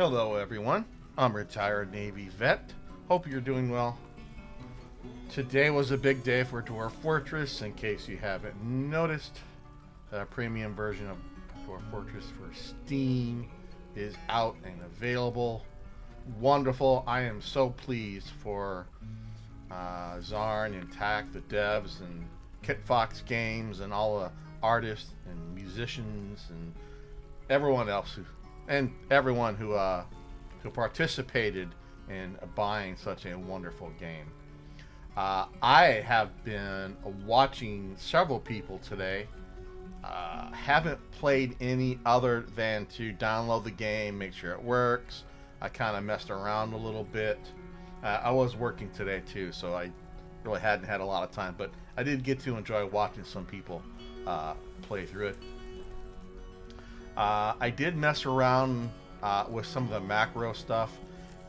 Hello, everyone. I'm retired Navy vet. Hope you're doing well. Today was a big day for Dwarf Fortress. In case you haven't noticed, the premium version of Dwarf Fortress for Steam is out and available. Wonderful. I am so pleased for Zarn and Tack, the devs, and Kit Fox Games, and all the artists and musicians and everyone else who participated in buying such a wonderful game. I have been watching several people today. Haven't played any other than to download the game, make sure it works. I kind of messed around a little bit. I was working today too, so I really hadn't had a lot of time, but I did get to enjoy watching some people play through it. I did mess around with some of the macro stuff.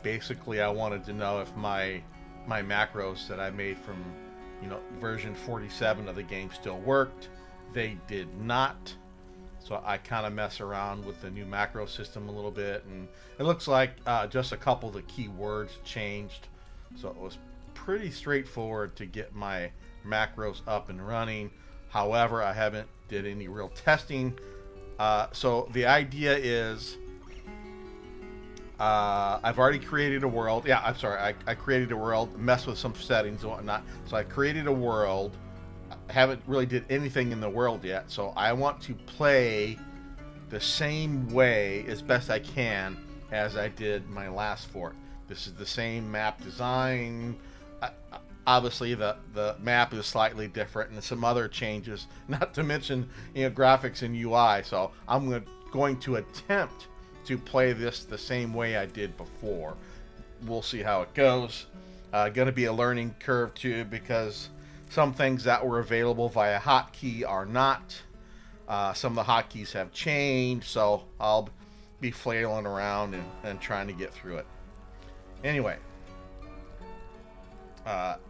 Basically, I wanted to know if my macros that I made from version 47 of the game still worked. They did not. So I kind of mess around with the new macro system a little bit, and it looks like just a couple of the keywords changed. So it was pretty straightforward to get my macros up and running. However, I haven't did any real testing. So the idea is I've already created a world. Yeah, I'm sorry. I created a world, messed with some settings and whatnot. So I created a world. I haven't really did anything in the world yet. So I want to play the same way as best I can as I did my last fort. This is the same map design. Obviously, the map is slightly different and some other changes, not to mention graphics and UI. So I'm going to attempt to play this the same way I did before. We'll see how it goes. Going to be a learning curve too, because some things that were available via hotkey are not. Some of the hotkeys have changed, so I'll be flailing around and trying to get through it. Anyway,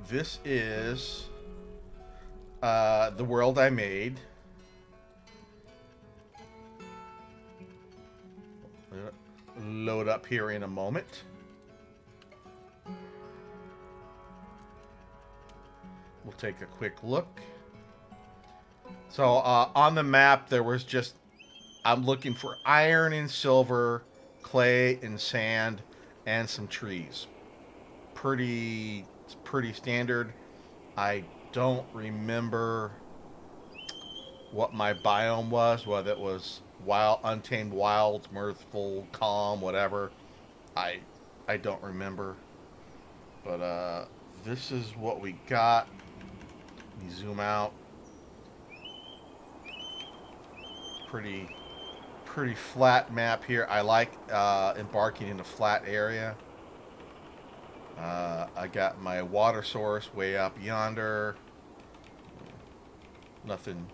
this is the world I made. Load up here in a moment. We'll take a quick look. So on the map there was just, I'm looking for iron and silver, clay and sand, and some trees. Pretty standard. I don't remember what my biome was, whether it was wild, untamed wilds, mirthful, calm, whatever. I don't remember. But this is what we got. Let me zoom out. Pretty flat map here. I like embarking in a flat area. I got my water source way up yonder. Nothing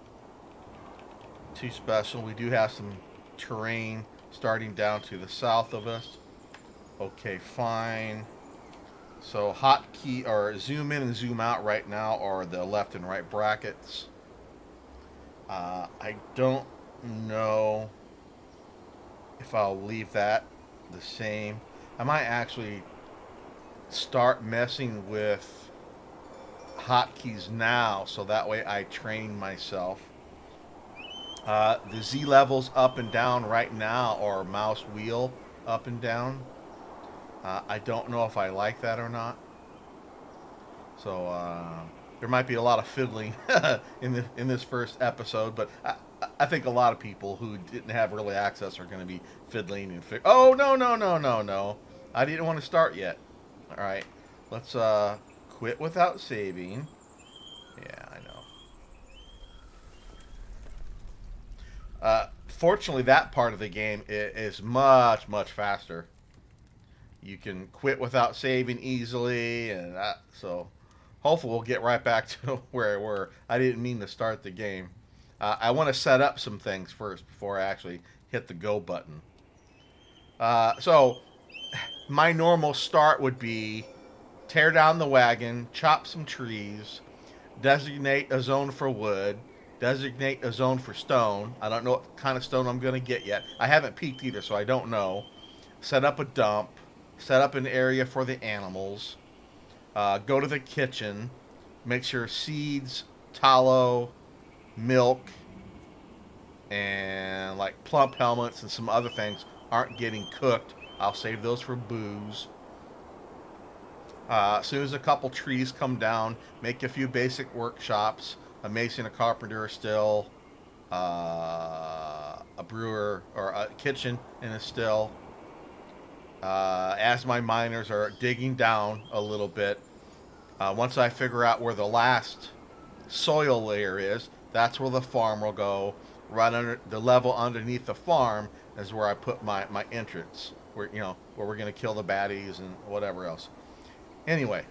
too special. We do have some terrain starting down to the south of us. Okay, fine. So hotkey or zoom in and zoom out right now are the left and right brackets. I don't know if I'll leave that the same. I might actually start messing with hotkeys now, so that way I train myself. The Z levels up and down right now are mouse wheel up and down. I don't know if I like that or not. So there might be a lot of fiddling in this first episode, but I think a lot of people who didn't have early access are going to be fiddling and oh no! I didn't want to start yet. All right, let's quit without saving. Yeah, I know. Fortunately, that part of the game is much faster. You can quit without saving easily, and so hopefully we'll get right back to where we were. I didn't mean to start the game. I want to set up some things first before I actually hit the go button. So my normal start would be tear down the wagon, chop some trees, designate a zone for wood, designate a zone for stone. I don't know what kind of stone I'm going to get yet. I haven't peeked either, so I don't know. set up a dump, set up an area for the animals, go to the kitchen, make sure seeds, tallow, milk, and like plump helmets and some other things aren't getting cooked. I'll save those for booze. As soon as a couple trees come down, make a few basic workshops. A mason, a carpenter, a still, a brewer, or a kitchen and a still. As my miners are digging down a little bit, once I figure out where the last soil layer is, that's where the farm will go. Right under the level underneath the farm is where I put my entrance, where where we're gonna kill the baddies and whatever else. Anyway,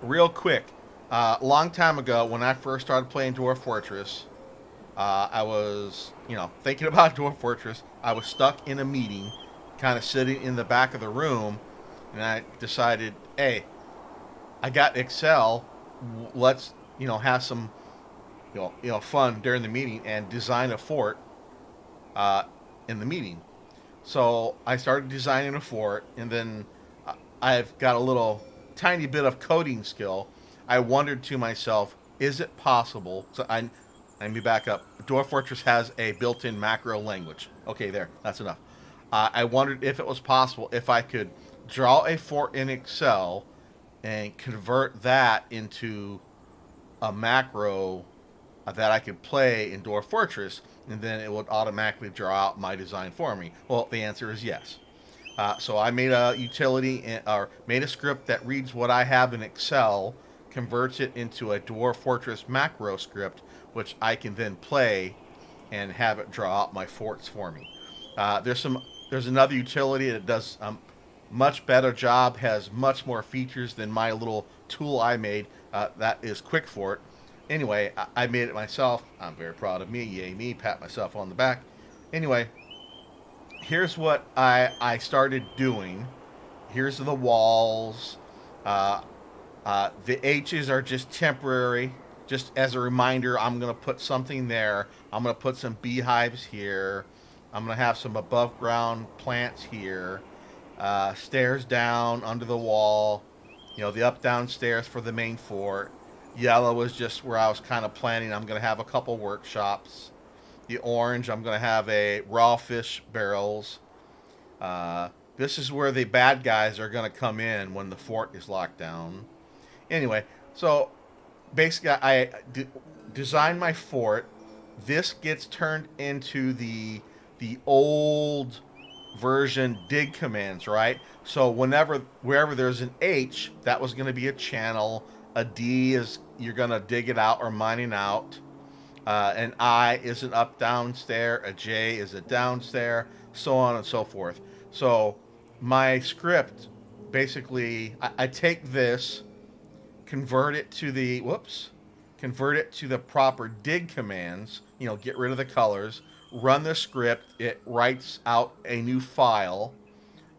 real quick, long time ago when I first started playing Dwarf Fortress, I was thinking about Dwarf Fortress. I was stuck in a meeting, kind of sitting in the back of the room, and I decided, hey, I got Excel. Let's have some fun during the meeting and design a fort in the meeting. So I started designing a fort, and then I've got a little tiny bit of coding skill. I wondered to myself, is it possible? So let me back up. Dwarf Fortress has a built-in macro language. Okay, there, that's enough. I wondered if it was possible if I could draw a fort in Excel and convert that into a macro that I could play in Dwarf Fortress, and then it would automatically draw out my design for me. Well, the answer is yes. So I made a utility or made a script that reads what I have in Excel, converts it into a Dwarf Fortress macro script, which I can then play and have it draw out my forts for me. There's another utility that does much better job, has much more features than my little tool I made. That is Quick Fort. Anyway, I made it myself. I'm very proud of me. Yay me! Pat myself on the back. Anyway, here's what I started doing. Here's the walls. The H's are just temporary. Just as a reminder, I'm going to put something there. I'm going to put some beehives here. I'm going to have some above ground plants here. Stairs down under the wall. The up down stairs for the main fort. Yellow is just where I was kind of planning. I'm going to have a couple workshops. The orange, I'm going to have a raw fish barrels. This is where the bad guys are going to come in when the fort is locked down. Anyway, so basically I designed my fort. This gets turned into the old version dig commands, right? So wherever there's an H, that was going to be a channel. A D is you're going to dig it out or mining out. An I is an up down stair. A J is a down stair. So on and so forth. So my script basically, I take this, convert it to the proper dig commands. Get rid of the colors. Run the script. It writes out a new file.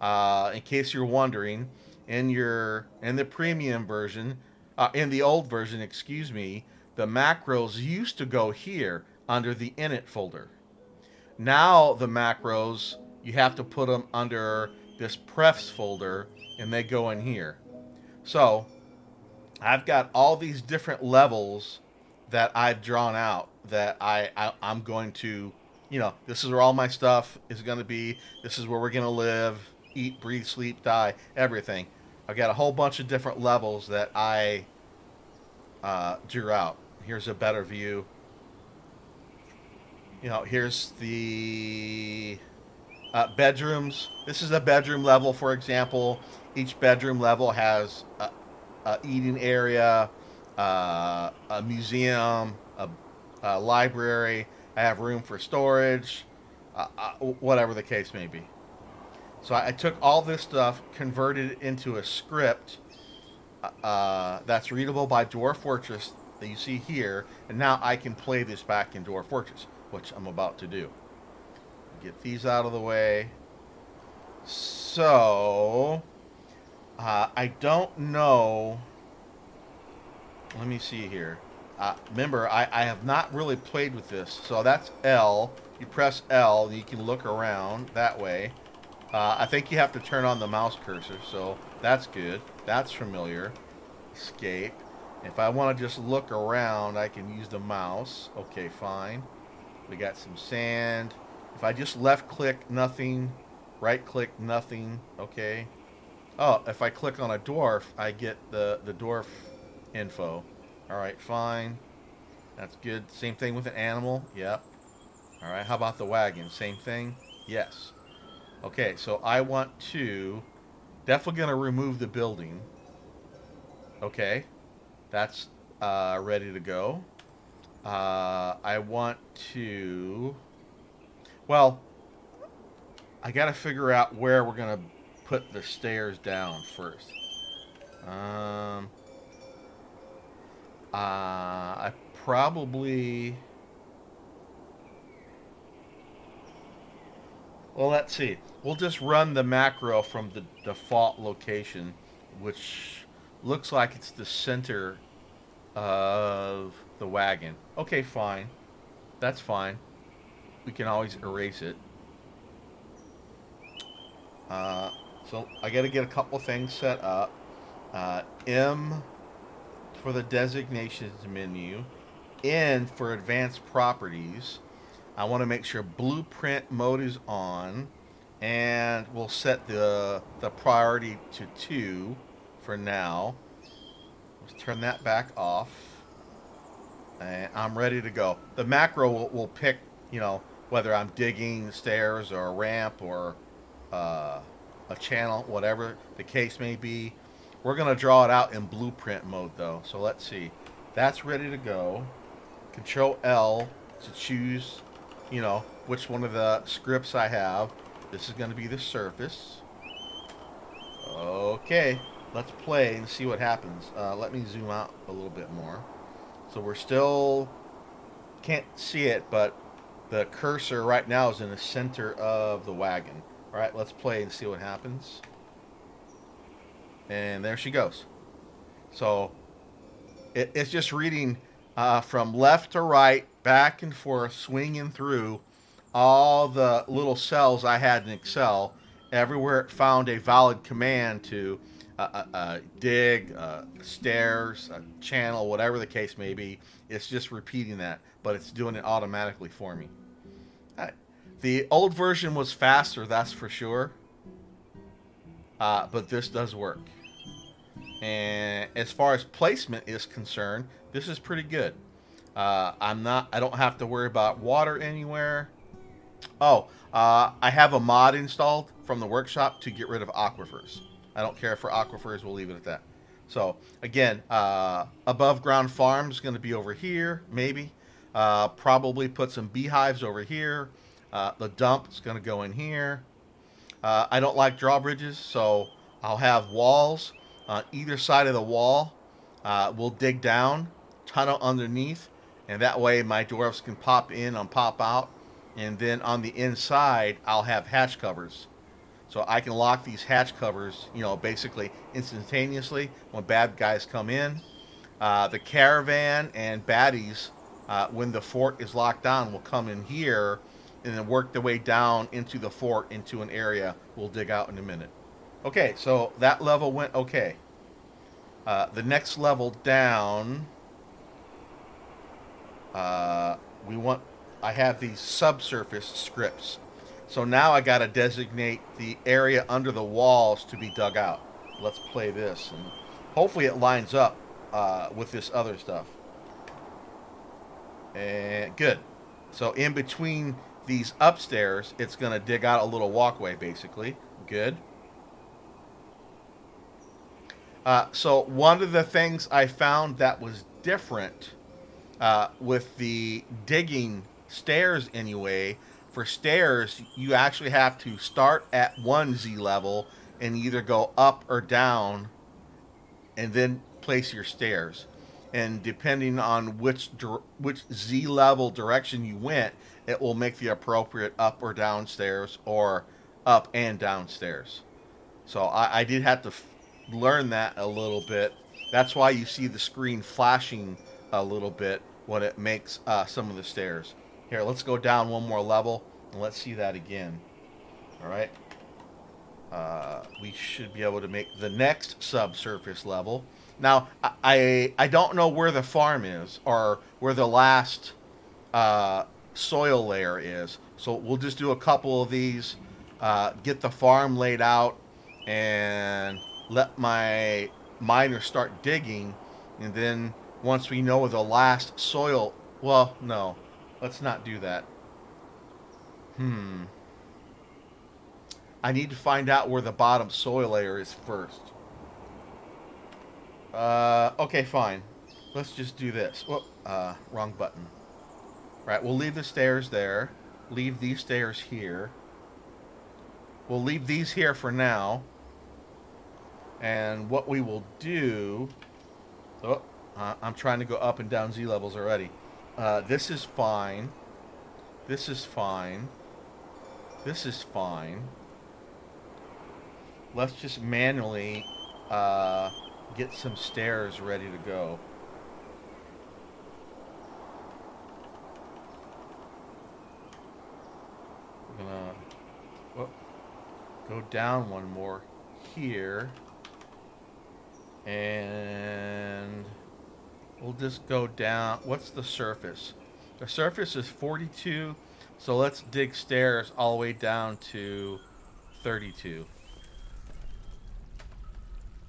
In case you're wondering, in the premium version, in the old version, excuse me, the macros used to go here under the init folder. Now the macros, you have to put them under this prefs folder, and they go in here. So I've got all these different levels that I've drawn out that I'm going to, this is where all my stuff is going to be. This is where we're going to live, eat, breathe, sleep, die, everything. I've got a whole bunch of different levels that I drew out. Here's a better view. Here's the bedrooms. This is a bedroom level, for example. Each bedroom level has a eating area, a museum, a library. I have room for storage, whatever the case may be. So I took all this stuff, converted it into a script that's readable by Dwarf Fortress that you see here, and now I can play this back in Dwarf Fortress, which I'm about to do. Get these out of the way. So, I don't know. Let me see here. Remember, I have not really played with this. So that's L. You press L, you can look around that way. I think you have to turn on the mouse cursor, so that's good. That's familiar. Escape. If I want to just look around, I can use the mouse. Okay, fine. We got some sand. If I just left click, nothing. Right click, nothing. Okay. Oh, if I click on a dwarf, I get the dwarf info. All right, fine. That's good. Same thing with an animal. Yep. All right. How about the wagon? Same thing. Yes. Okay. So I want to definitely gonna remove the building. Okay. That's ready to go. I want to. Well, I got to figure out where we're gonna put the stairs down first. Um, I probably. Well, let's see. We'll just run the macro from the default location, which looks like it's the center of the wagon. Okay, fine. That's fine. We can always erase it. Uh, so I got to get a couple things set up. M for the designations menu, N for advanced properties. I want to make sure blueprint mode is on, and we'll set the priority to 2 for now. Let's turn that back off, and I'm ready to go. The macro will pick, whether I'm digging stairs or a ramp or uh, a channel, whatever the case may be. We're going to draw it out in blueprint mode though. So let's see. That's ready to go. Control L to choose, which one of the scripts I have. This is going to be the surface. Okay, let's play and see what happens. Let me zoom out a little bit more. So we're still can't see it, but the cursor right now is in the center of the wagon. All right, let's play and see what happens. And there she goes. So it's just reading from left to right, back and forth, swinging through all the little cells I had in Excel. Everywhere it found a valid command to dig, stairs, channel, whatever the case may be, it's just repeating that, but it's doing it automatically for me. The old version was faster, that's for sure, but this does work. And as far as placement is concerned, this is pretty good. I don't have to worry about water anywhere. Oh, I have a mod installed from the workshop to get rid of aquifers. I don't care for aquifers. We'll leave it at that. So again, above ground farm is going to be over here, maybe. Probably put some beehives over here. The dump is going to go in here. I don't like drawbridges, so I'll have walls on either side of the wall. We'll dig down, tunnel underneath, and that way my dwarves can pop in and pop out. And then on the inside, I'll have hatch covers. So I can lock these hatch covers, basically instantaneously when bad guys come in. The caravan and baddies, when the fort is locked down, will come in here and then work their way down into the fort into an area we'll dig out in a minute. Okay, so that level went okay. The next level down, we want. I have these subsurface scripts. So now I got to designate the area under the walls to be dug out. Let's play this, and hopefully it lines up with this other stuff. And good. So in between these upstairs, it's going to dig out a little walkway, basically. Good. So one of the things I found that was different with the digging stairs anyway, for stairs, you actually have to start at one Z level and either go up or down and then place your stairs. And depending on which Z level direction you went, it will make the appropriate up or down stairs or up and down stairs. So I did have to learn that a little bit. That's why you see the screen flashing a little bit when it makes some of the stairs. Here, let's go down one more level and let's see that again. All right. we should be able to make the next subsurface level. Now, I don't know where the farm is or where the last uh, soil layer is. So we'll just do a couple of these, get the farm laid out, and let my miner start digging. And then once we know the last soil, well, no, let's not do that. Hmm. I need to find out where the bottom soil layer is first. Okay, fine. Let's just do this. Whoop, wrong button. Right, we'll leave the stairs there. Leave these stairs here. We'll leave these here for now. And what we will do... Oh, I'm trying to go up and down Z levels already. This is fine. This is fine. This is fine. Let's just manually get some stairs ready to go. We're gonna go down one more here. And we'll just go down. What's the surface? The surface is 42. So let's dig stairs all the way down to 32.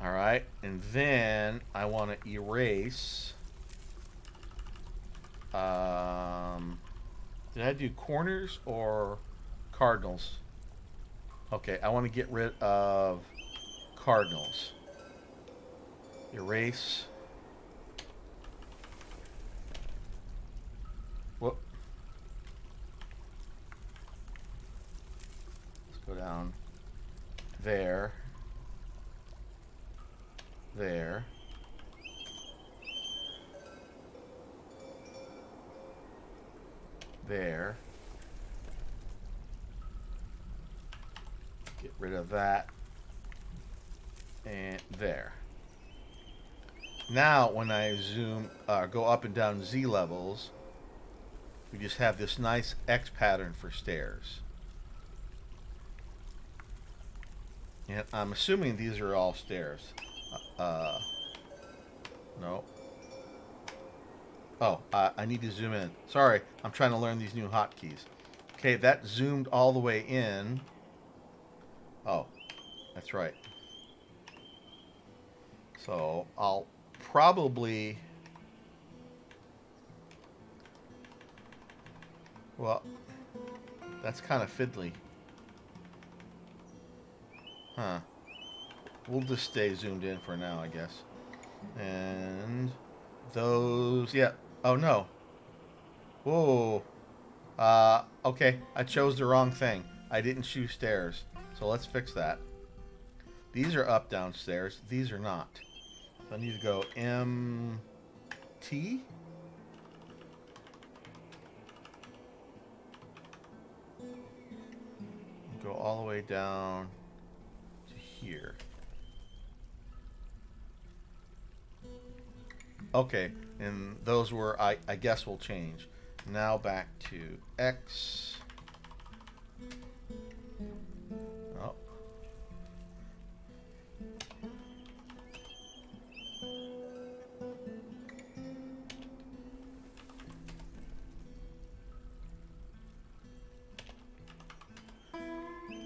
All right. And then I want to erase. Did I do corners or cardinals? Okay. I want to get rid of cardinals. Erase. Whoop. Let's go down there. There. There. Get rid of that. And there. Now, when I zoom, go up and down Z levels, we just have this nice X pattern for stairs. And I'm assuming these are all stairs. No. Oh, I need to zoom in. Sorry, I'm trying to learn these new hotkeys. Okay, that zoomed all the way in. Oh, that's right. So I'll probably... Well, that's kind of fiddly. Huh. We'll just stay zoomed in for now, I guess. And those... Yeah. Oh, no. Whoa. Okay. I chose the wrong thing. I didn't choose stairs. So let's fix that. These are up, down stairs. These are not. So I need to go MT. Go all the way down to here. Okay, and those were, I guess, will change. Now back to X. Oh.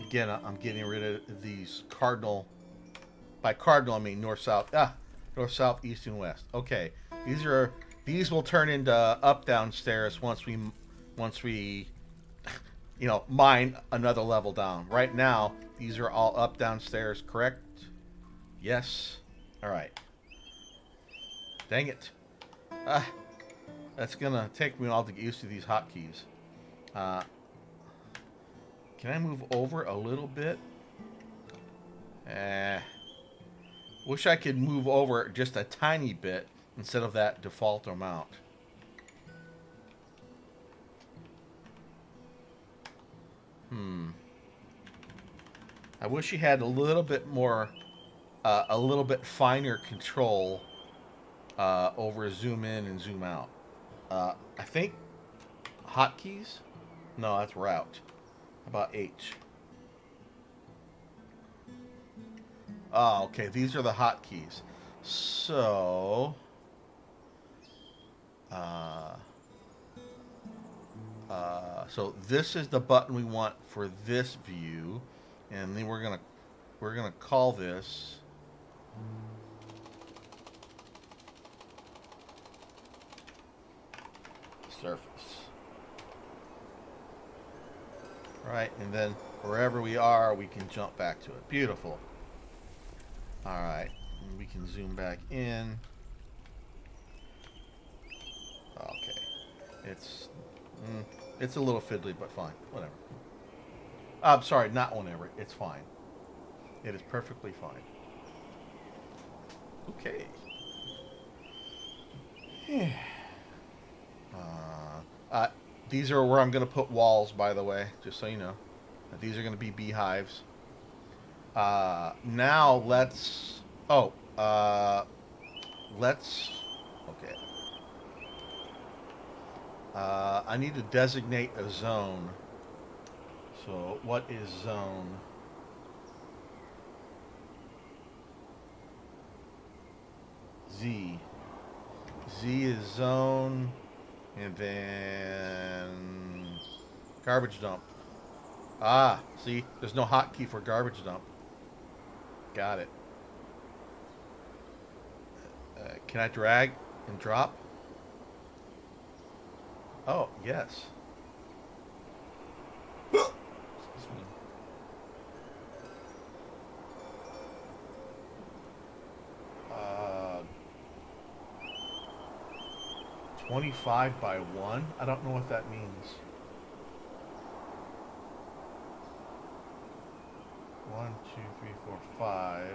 Again, I'm getting rid of these cardinal. By cardinal, I mean north, south. North, south, east, and west. Okay, these will turn into up, down stairs once we mine another level down. Right now, these are all up, down stairs. Correct? Yes. All right. Dang it. That's gonna take me a while to get used to these hotkeys. Can I move over a little bit? Wish I could move over just a tiny bit instead of that default amount. I wish you had a little bit more, a little bit finer control over zoom in and zoom out. I think hotkeys? No, that's route. How about H? Oh, okay. These are the hotkeys. So, uh, so this is the button we want for this view, and then we're gonna call this surface, right? And then wherever we are, we can jump back to it. Beautiful. All right, and we can zoom back in. Okay, it's mm, it's a little fiddly, but fine. Whatever. I'm sorry, not whenever. It's fine. It is perfectly fine. Okay. Uh, these are where I'm going to put walls, by the way, just so you know. These are going to be beehives. Now let's. Oh, let's. Okay. I need to designate a zone. So, what is zone? Z. Z is zone, and then garbage dump. Ah, see, there's no hotkey for garbage dump. Got it. Can I drag and drop? Oh, yes. Excuse me. 25 by 1? I don't know what that means. 1, 2, 3, 4, 5.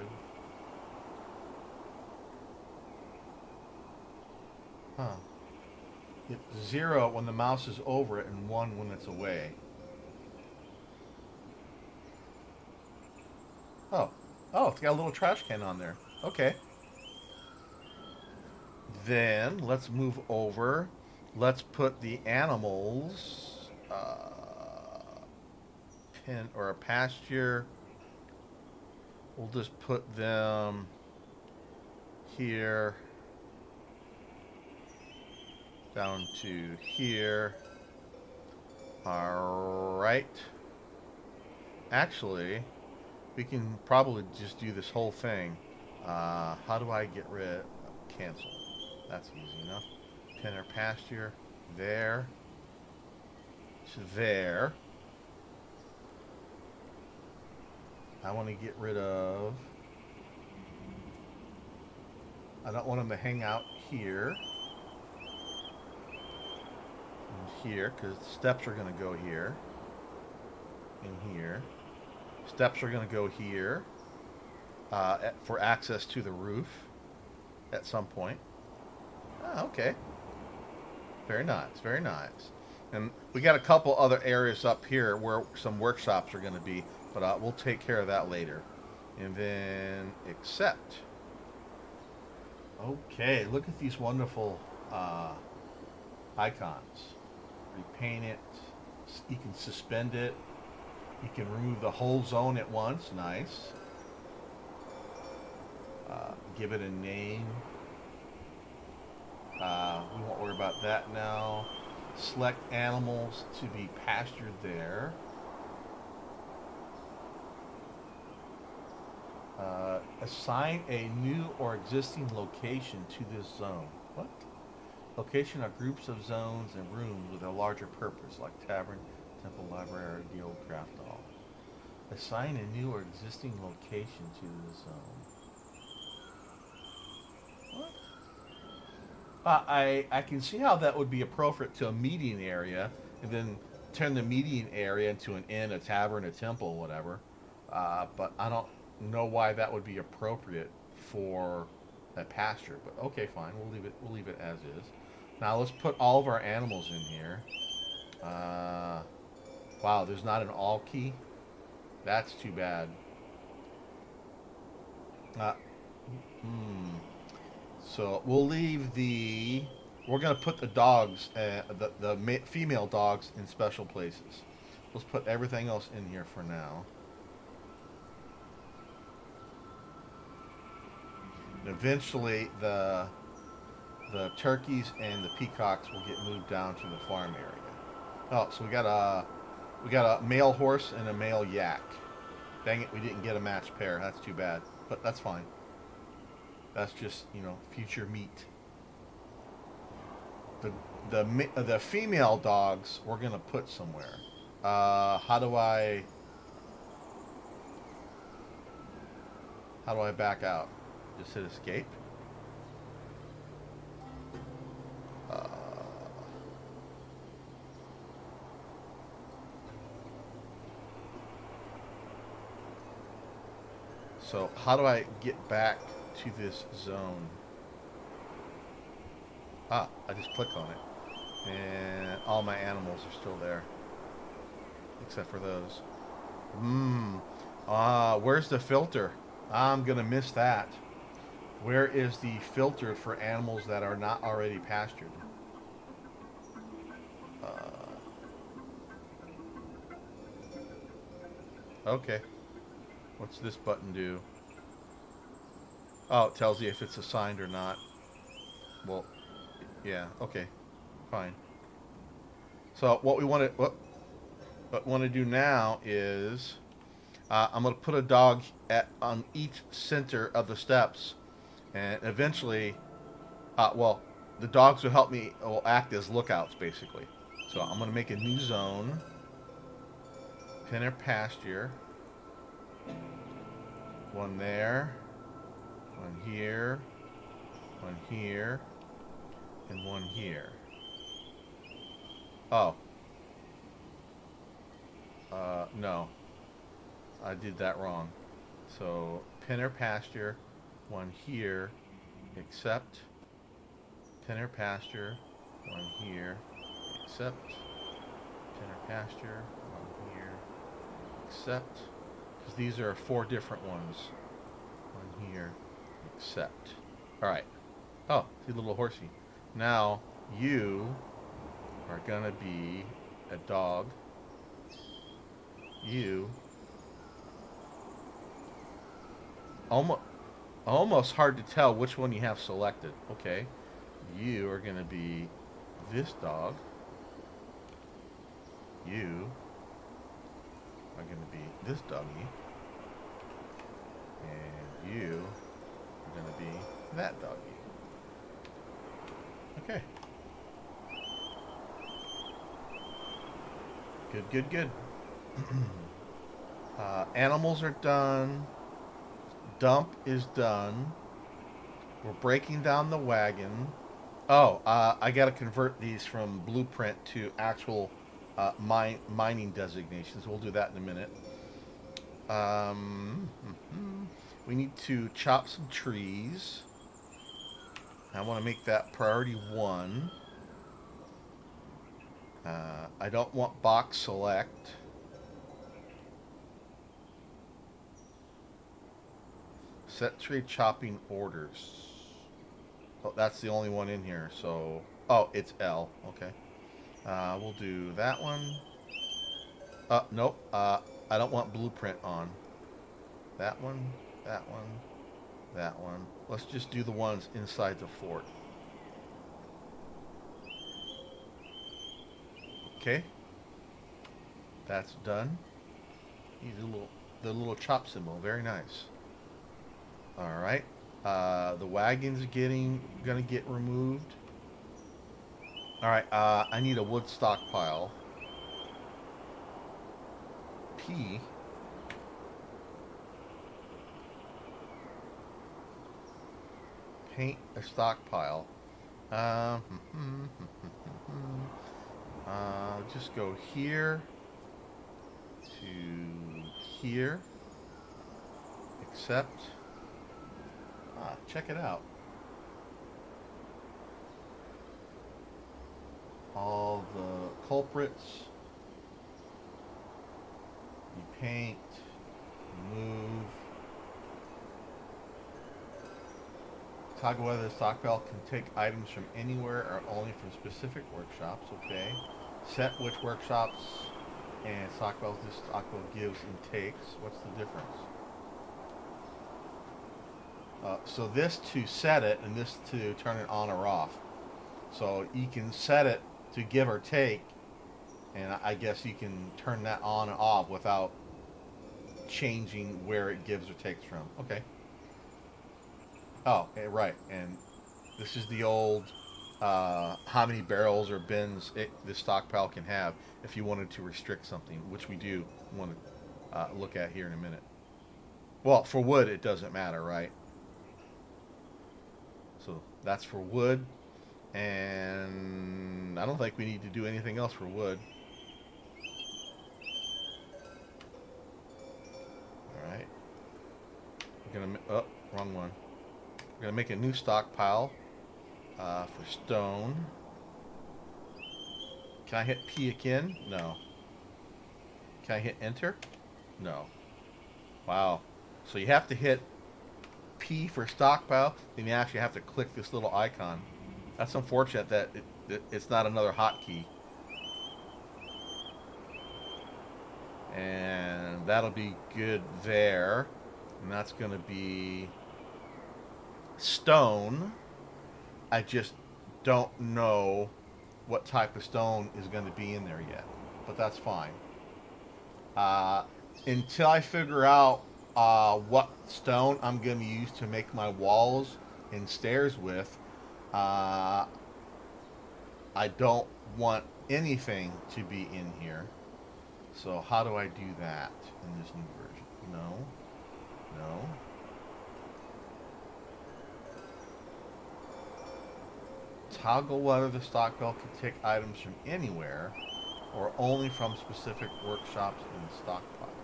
Huh. It's 0 when the mouse is over it and 1 when it's away. Oh. Oh, it's got a little trash can on there. Okay. Then let's move over. Let's put the animals pen or a pasture. We'll just put them here down to here. All right. Actually, we can probably just do this whole thing. How do I get rid? Cancel. That's easy enough. Pen or pasture there to there. I want to get rid of. I don't want them to hang out here and here because steps are going to go here and here. Steps are going to go here for access to the roof at some point. Ah, okay. Very nice, very nice. And we got a couple other areas up here where some workshops are going to be, but we'll take care of that later. And then accept. Okay, look at these wonderful icons. Repaint it. You can suspend it. You can remove the whole zone at once. Nice. Give it a name. We won't worry about that now. Select animals to be pastured there. Assign a new or existing location to this zone. What? Location are groups of zones and rooms with a larger purpose, like tavern, temple, library, or guild craft hall. Assign a new or existing location to this zone. What? I can see how that would be appropriate to a meeting area, and then turn the meeting area into an inn, a tavern, a temple, whatever. But I don't know why that would be appropriate for a pasture. But okay, fine. We'll leave it. We'll leave it as is. Now let's put all of our animals in here. Wow, there's not an all key. That's too bad. Uh, hmm. So we'll leave the. We're gonna put the dogs, the female dogs, in special places. Let's put everything else in here for now. And eventually, the turkeys and the peacocks will get moved down to the farm area. Oh, so we got a male horse and a male yak. Dang it, we didn't get a matched pair. That's too bad, but that's fine. That's just future meat. The the female dogs we're gonna put somewhere. How do I back out? Just hit escape. Uh, so how do I get back to this zone? I just click on it, and all my animals are still there, except for those. Where's the filter? I'm gonna miss that. Where is the filter for animals that are not already pastured? Uh, okay. What's this button do? Oh, it tells you if it's assigned or not. Well, yeah. Okay. Fine. So what we want to do now is I'm going to put a dog on each center of the steps, and eventually, well, the dogs will act as lookouts basically. So I'm going to make a new zone, pen or pasture, one there, one here, one here, and one here. Oh, no, I did that wrong. So pen or pasture, one here, except pen or pasture, one here, except pen or pasture, one here, except, because these are 4 different ones. One here, except. All right. Oh, see the little horsey. Now you are gonna be a dog. You almost almost hard to tell which one you have selected. Okay, you are gonna be this dog. You are gonna be this doggy, and you are gonna be that doggy. Okay. Good, good, good. Animals are done. Dump is done. We're breaking down the wagon. Oh, I got to convert these from blueprint to actual mining designations. We'll do that in a minute. We need to chop some trees. I want to make that priority 1. I don't want box select. Set tree chopping orders. Oh, that's the only one in here. So, oh, it's L. Okay. We'll do that one. Nope. I don't want blueprint on. That one, that one, that one. Let's just do the ones inside the fort. Okay. That's done. Use the little chop symbol. Very nice. All right. The wagon's gonna get removed. All right. I need a wood stockpile. P. Paint a stockpile. Uh, just go here to here. Accept. Check it out. All the culprits. You paint. Move. Toggle whether the stockpile can take items from anywhere or only from specific workshops. Okay. Set which workshops and stockpiles this stockpile gives and takes. What's the difference? So this to set it, and this to turn it on or off. So you can set it to give or take, and I guess you can turn that on and off without changing where it gives or takes from. Okay. Oh, right. And this is the old how many barrels or bins the stockpile can have if you wanted to restrict something, which we do want to look at here in a minute. Well, for wood, it doesn't matter, right? So that's for wood. And I don't think we need to do anything else for wood. All right. We're gonna. Oh, wrong one. We're gonna make a new stockpile for stone. Can I hit P again? No. Can I hit enter? No. Wow. So you have to hit P for stockpile, then you actually have to click this little icon. That's unfortunate that it's not another hotkey. And that'll be good there. And that's going to be stone. I just don't know what type of stone is going to be in there yet. But that's fine. Uh, until I figure out what stone I'm going to use to make my walls and stairs with, uh, I don't want anything to be in here. So how do I do that in this new version? No. No. Toggle whether the stockpile can take items from anywhere or only from specific workshops and stockpiles.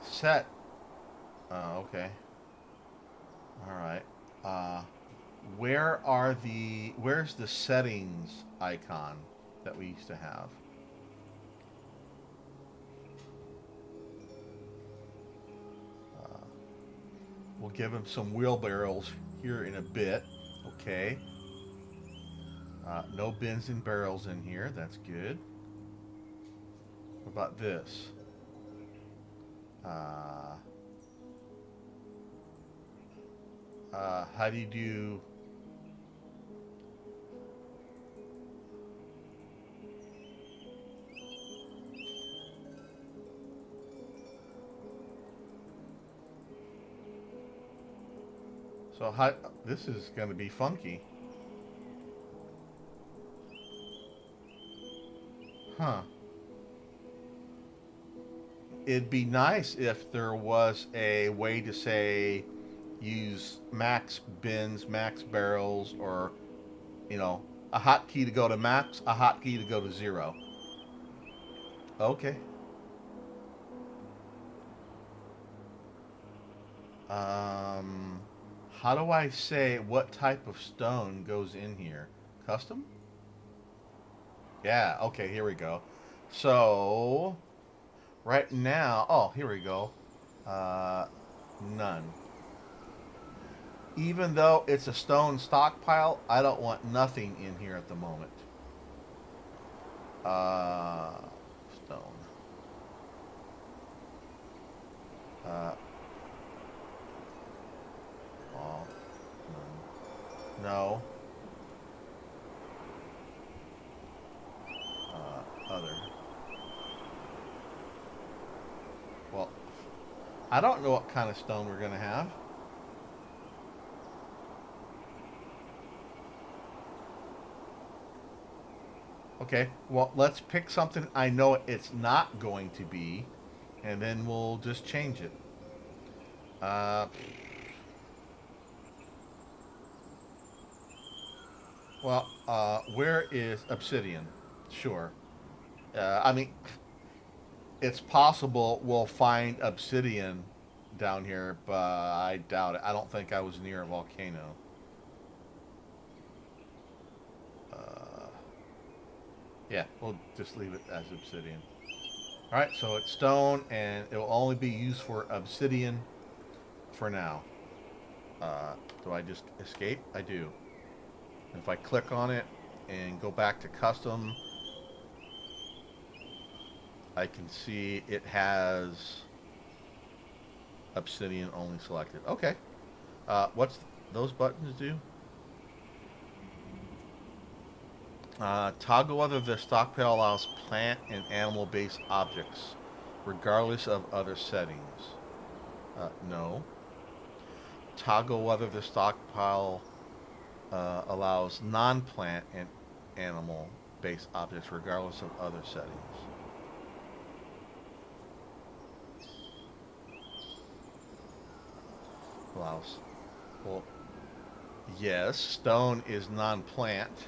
Set. Okay. All right. Where's the settings icon that we used to have? Uh, we'll give him some wheelbarrows here in a bit. Okay. No bins and barrels in here. That's good. What about this? How do you do? So how? This is going to be funky, huh? It'd be nice if there was a way to say use max bins, max barrels, or a hotkey to go to max, a hotkey to go to zero. Okay. Um, how do I say what type of stone goes in here? Custom? Yeah. Okay. Here we go. So right now, oh, here we go. Uh, none. Even though it's a stone stockpile, I don't want nothing in here at the moment. Uh, Stone. Uh, oh, none. No. Other. Well, I don't know what kind of stone we're going to have. Okay, well, let's pick something I know it's not going to be, and then we'll just change it. Uh, where is obsidian? Sure. I mean, it's possible we'll find obsidian down here, but I doubt it. I don't think I was near a volcano. Uh, yeah, we'll just leave it as obsidian. All right, so it's stone, and it will only be used for obsidian for now. Do I just escape? I do. If I click on it and go back to custom, I can see it has obsidian only selected. Okay. What's those buttons do? Toggle whether the stockpile allows plant and animal-based objects, regardless of other settings. No. Toggle whether the stockpile allows non-plant and animal-based objects, regardless of other settings. Allows. Well, yes, stone is non-plant.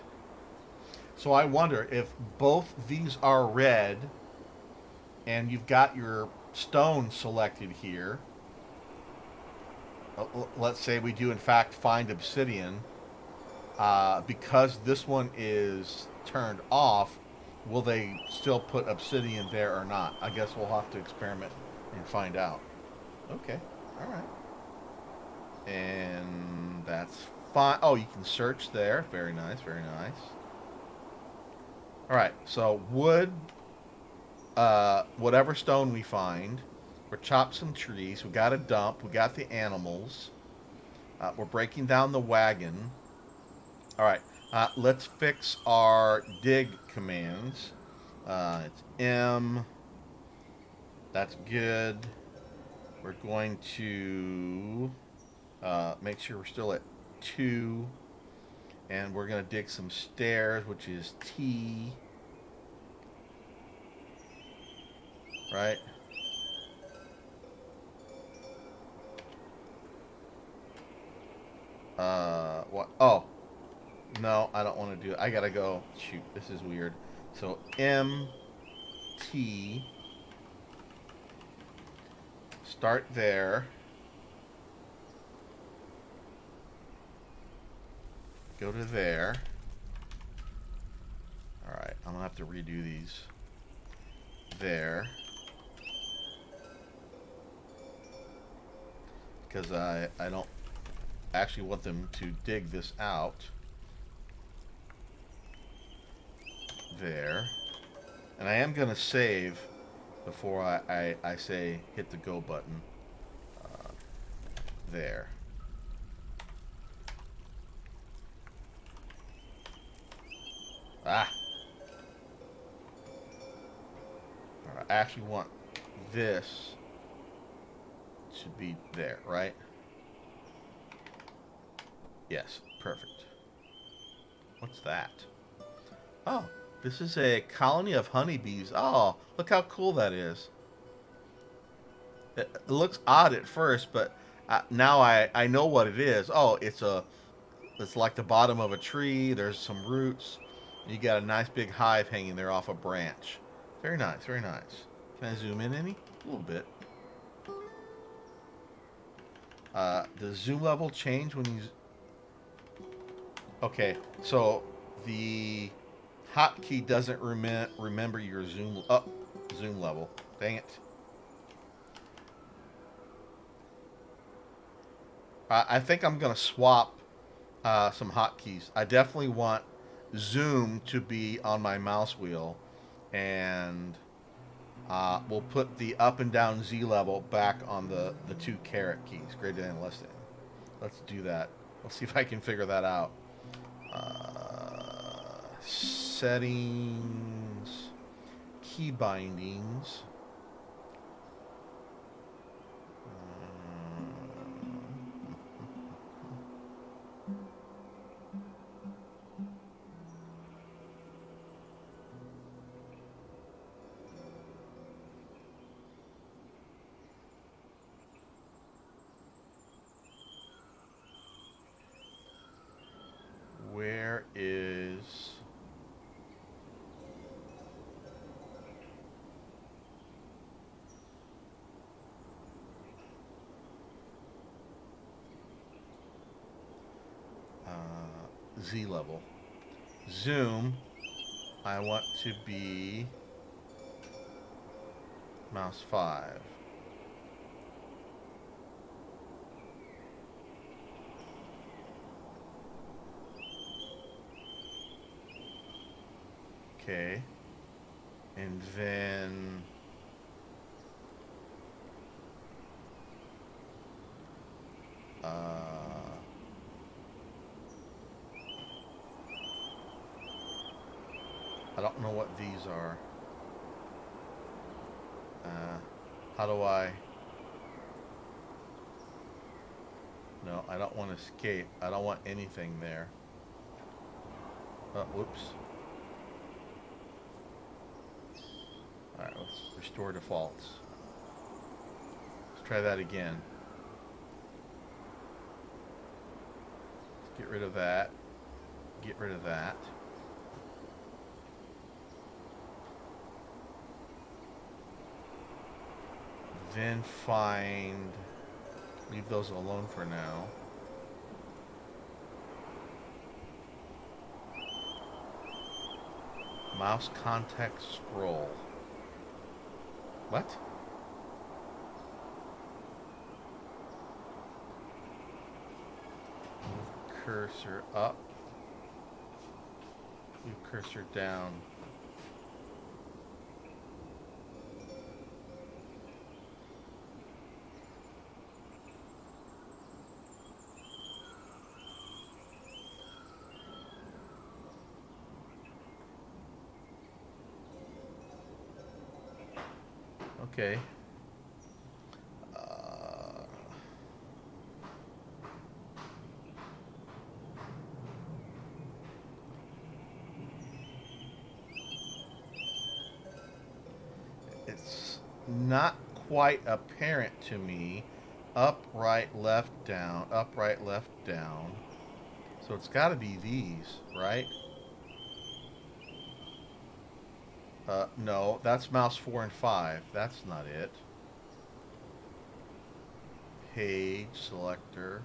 So I wonder if both these are red and you've got your stone selected here. Let's say we do in fact find obsidian. Because this one is turned off, will they still put obsidian there or not? I guess we'll have to experiment and find out. Okay, all right. And that's fine. Oh, you can search there. Very nice, very nice. All right, so wood, whatever stone we find, we're chop some trees. We got a dump. We got the animals. We're breaking down the wagon. All right, let's fix our dig commands. It's M. That's good. We're going to make sure we're still at 2. And we're going to dig some stairs, which is T. Right? What? Oh. No, I don't want to do it. I gotta go. Shoot, this is weird. So, M, T. Start there. Go to there. Alright, I'm gonna have to redo these. There. Because I don't actually want them to dig this out. There. And I am going to save before I say hit the go button. There. Ah! Right, I actually want this to be there, right? Yes, perfect. What's that? Oh, this is a colony of honeybees. Oh, look how cool that is. It looks odd at first, but now I know what it is. Oh, it's like the bottom of a tree. There's some roots. You got a nice big hive hanging there off a branch. Very nice, very nice. Can I zoom in any? A little bit. Does zoom level change when you... Okay, so the hotkey doesn't remember your zoom... Oh, zoom level. Dang it. I think I'm going to swap some hotkeys. I definitely want zoom to be on my mouse wheel, and we'll put the up and down Z level back on the 2 caret keys, greater than, less than. Let's do that. Let's see if I can figure that out. Settings, key bindings. Where is... Z level? Zoom, I want to be mouse 5. Okay. And then I don't know what these are. How do I... No, I don't want to escape. I don't want anything there. Oh, whoops. Alright, let's restore defaults. Let's try that again. Let's get rid of that. Get rid of that. Then find... Leave those alone for now. Mouse context scroll. What? Move cursor up. Move cursor down. Okay. It's not quite apparent to me. Up, right, left, down. Up, right, left, down. So it's got to be these, right? No, that's mouse 4 and 5. That's not it. Page selector.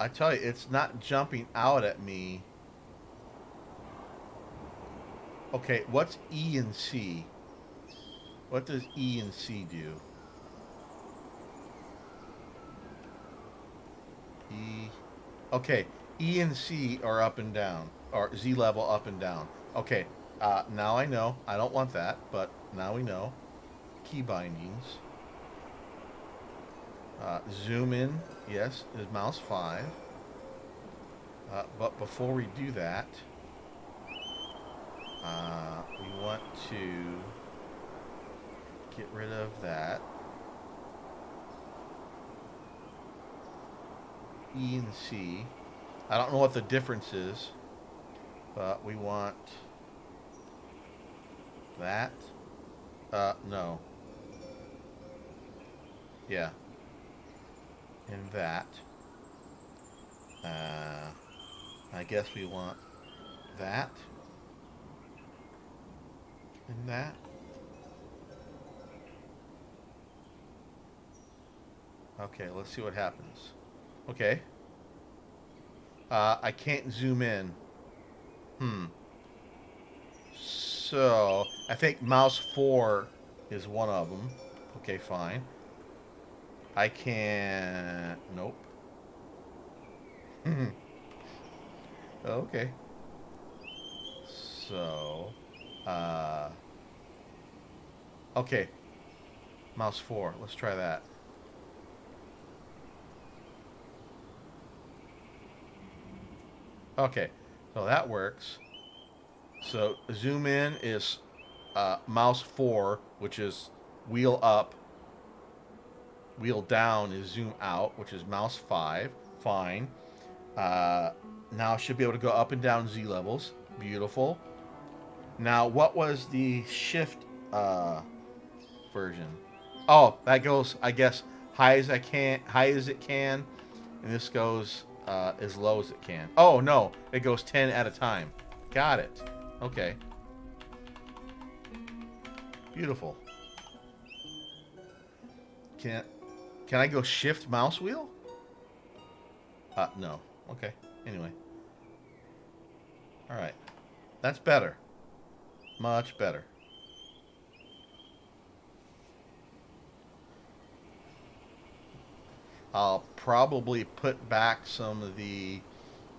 I tell you, it's not jumping out at me. Okay, what's E and C? What does E and C do? E. Okay, E and C are up and down, or Z level up and down. Okay, now I know. I don't want that, but now we know. Key bindings. Zoom in, yes, is mouse 5. But before we do that, we want to get rid of that. E and C. I don't know what the difference is, but we want that. No. Yeah. And that. I guess we want that. And that. Okay, let's see what happens. Okay. I can't zoom in. So, I think mouse 4 is one of them. Okay, fine. I can't... Nope. Okay. So, okay. Mouse 4. Let's try that. Okay. So that works. So, zoom in is mouse 4, which is wheel up. Wheel down is zoom out, which is mouse 5. Fine. Now I should be able to go up and down Z levels. Beautiful. Now, what was the shift version? Oh, that goes, I guess, high as it can, and this goes as low as it can. Oh no, it goes 10 at a time. Got it. Okay. Beautiful. Can I go shift mouse wheel? No. Okay. Anyway. All right. That's better. Much better. I'll probably put back some of the,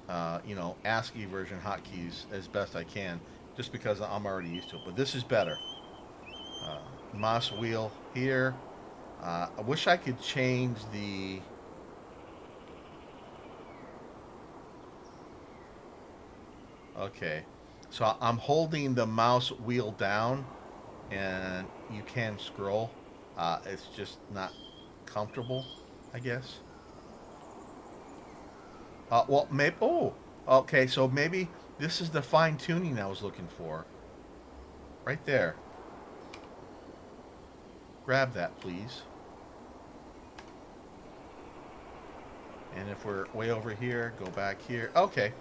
ASCII version hotkeys as best I can, just because I'm already used to it. But this is better. Mouse wheel here. I wish I could change the. Okay, so I'm holding the mouse wheel down, and you can scroll. It's just not comfortable, I guess. Well, maybe. Oh, okay. So maybe this is the fine tuning I was looking for. Right there. Grab that, please. And if we're way over here, go back here. Okay.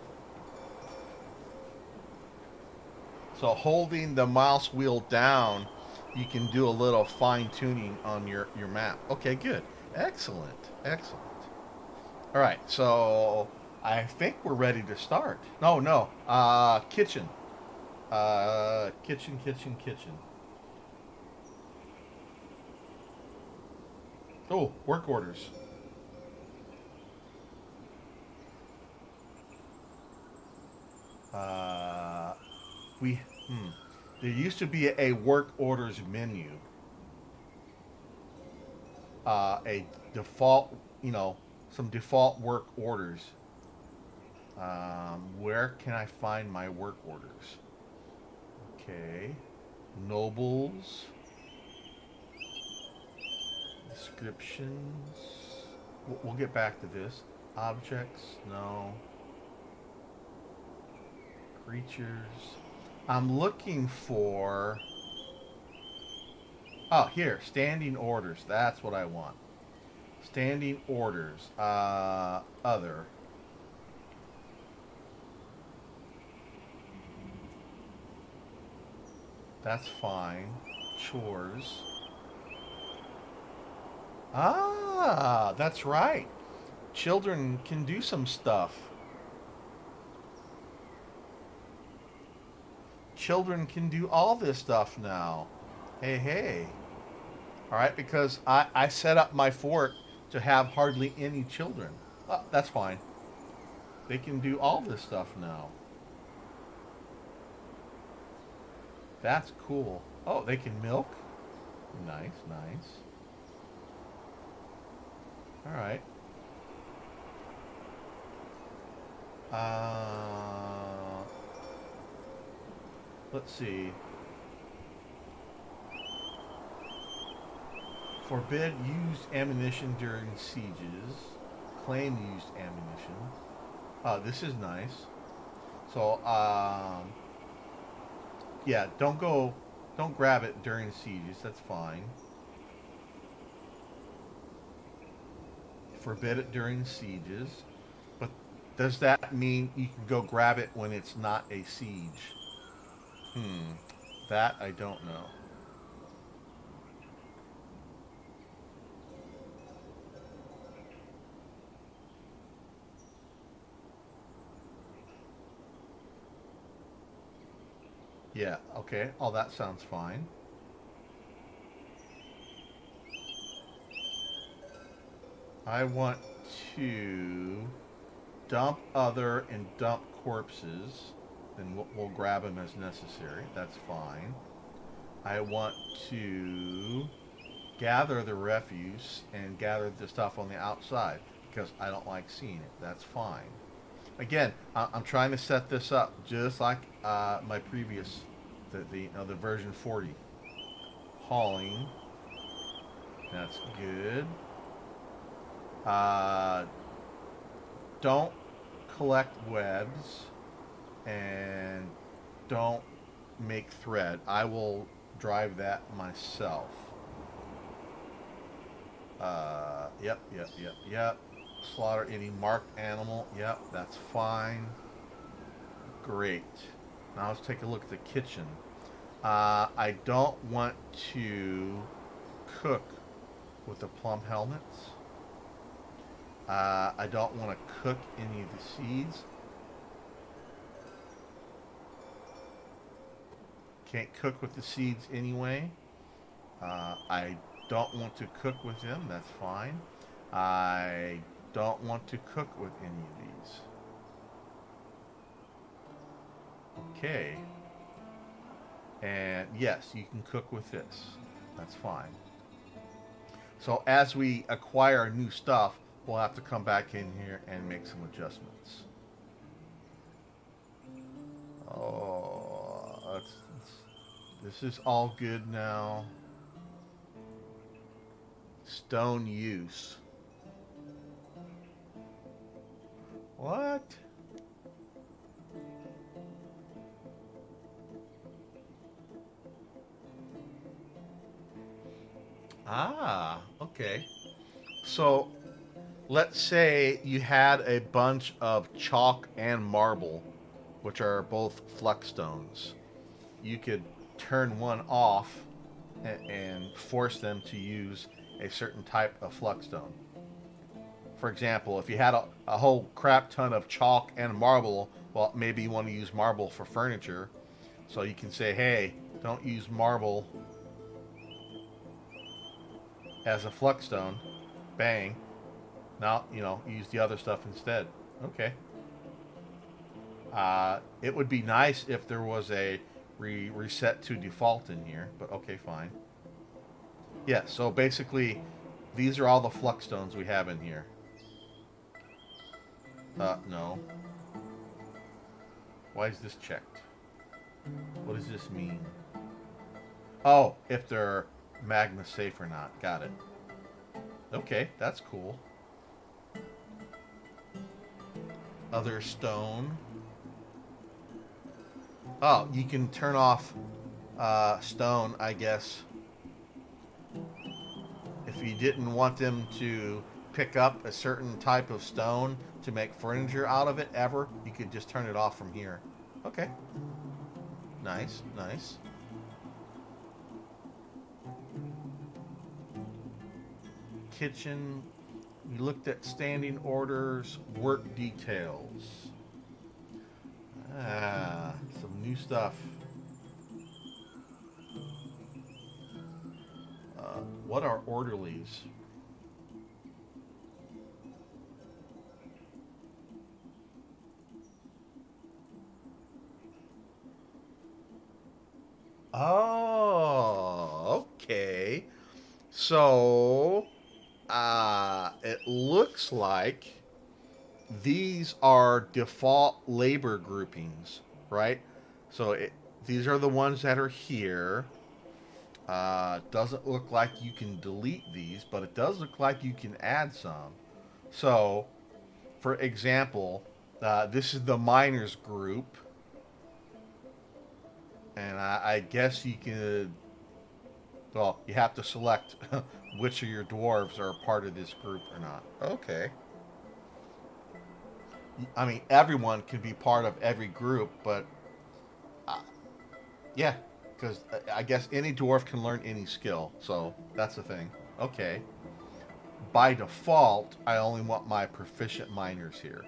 So holding the mouse wheel down, you can do a little fine tuning on your map. Okay, good. Excellent. Excellent. All right. So I think we're ready to start. No, no. Kitchen. Kitchen, kitchen, kitchen. Oh, work orders. Uh, we hmm. There used to be a work orders menu, a default, some default work orders. Where can I find my work orders? Okay, nobles, descriptions. We'll get back to this. Objects, no. Creatures. I'm looking for. Oh, here, standing orders. That's what I want. Standing orders. Other. That's fine. Chores. Ah, that's right. Children can do some stuff. Children can do all this stuff now. Hey, hey. All right, because I set up my fort to have hardly any children. That's fine. They can do all this stuff now. That's cool. Oh, they can milk. Nice, nice. All right. Uh, let's see. Forbid used ammunition during sieges. Claim used ammunition. This is nice. So, yeah, don't grab it during sieges. That's fine. Forbid it during sieges. But does that mean you can go grab it when it's not a siege? Hmm. That I don't know. Yeah, okay. Oh, that sounds fine. I want to dump other and dump corpses. Then we'll grab them as necessary. That's fine. I want to gather the refuse and gather the stuff on the outside because I don't like seeing it. That's fine. Again, I'm trying to set this up just like my previous, the version 40. Hauling. That's good. Uh, don't collect webs and don't make thread. I will drive that myself. Yep, yep, yep, yep. Slaughter any marked animal. Yep, that's fine. Great. Now let's take a look at the kitchen. I don't want to cook with the plum helmets. I don't want to cook any of the seeds. Can't cook with the seeds anyway. I don't want to cook with them. That's fine. I don't want to cook with any of these. Okay. And yes, you can cook with this. That's fine. So as we acquire new stuff, we'll have to come back in here and make some adjustments. Oh, this is all good now. Stone use. What? Ah, okay. So let's say you had a bunch of chalk and marble, which are both flux stones. You could turn one off and force them to use a certain type of flux stone. For example, if you had a whole crap ton of chalk and marble, well, maybe you want to use marble for furniture. So you can say, hey, don't use marble as a flux stone. Bang. Now, use the other stuff instead. Okay. It would be nice if there was a reset to default in here, but okay, fine. Yeah, so basically, these are all the flux stones we have in here. No. Why is this checked? What does this mean? Oh, if they're magma safe or not. Got it. Okay, that's cool. Other stone. Oh, you can turn off stone, I guess. If you didn't want them to pick up a certain type of stone to make furniture out of it ever, you could just turn it off from here. Okay. Nice, nice. Kitchen. We looked at standing orders, work details. Ah, some new stuff. What are orderlies? Oh, okay. So, it looks like these are default labor groupings, right? So these are the ones that are here. Doesn't look like you can delete these, but it does look like you can add some. So, for example, this is the miners group, and I guess you can. Well, you have to select which of your dwarves are a part of this group or not. Okay. I mean, everyone can be part of every group, but uh, yeah, because I guess any dwarf can learn any skill. So that's the thing. Okay. By default, I only want my proficient miners here.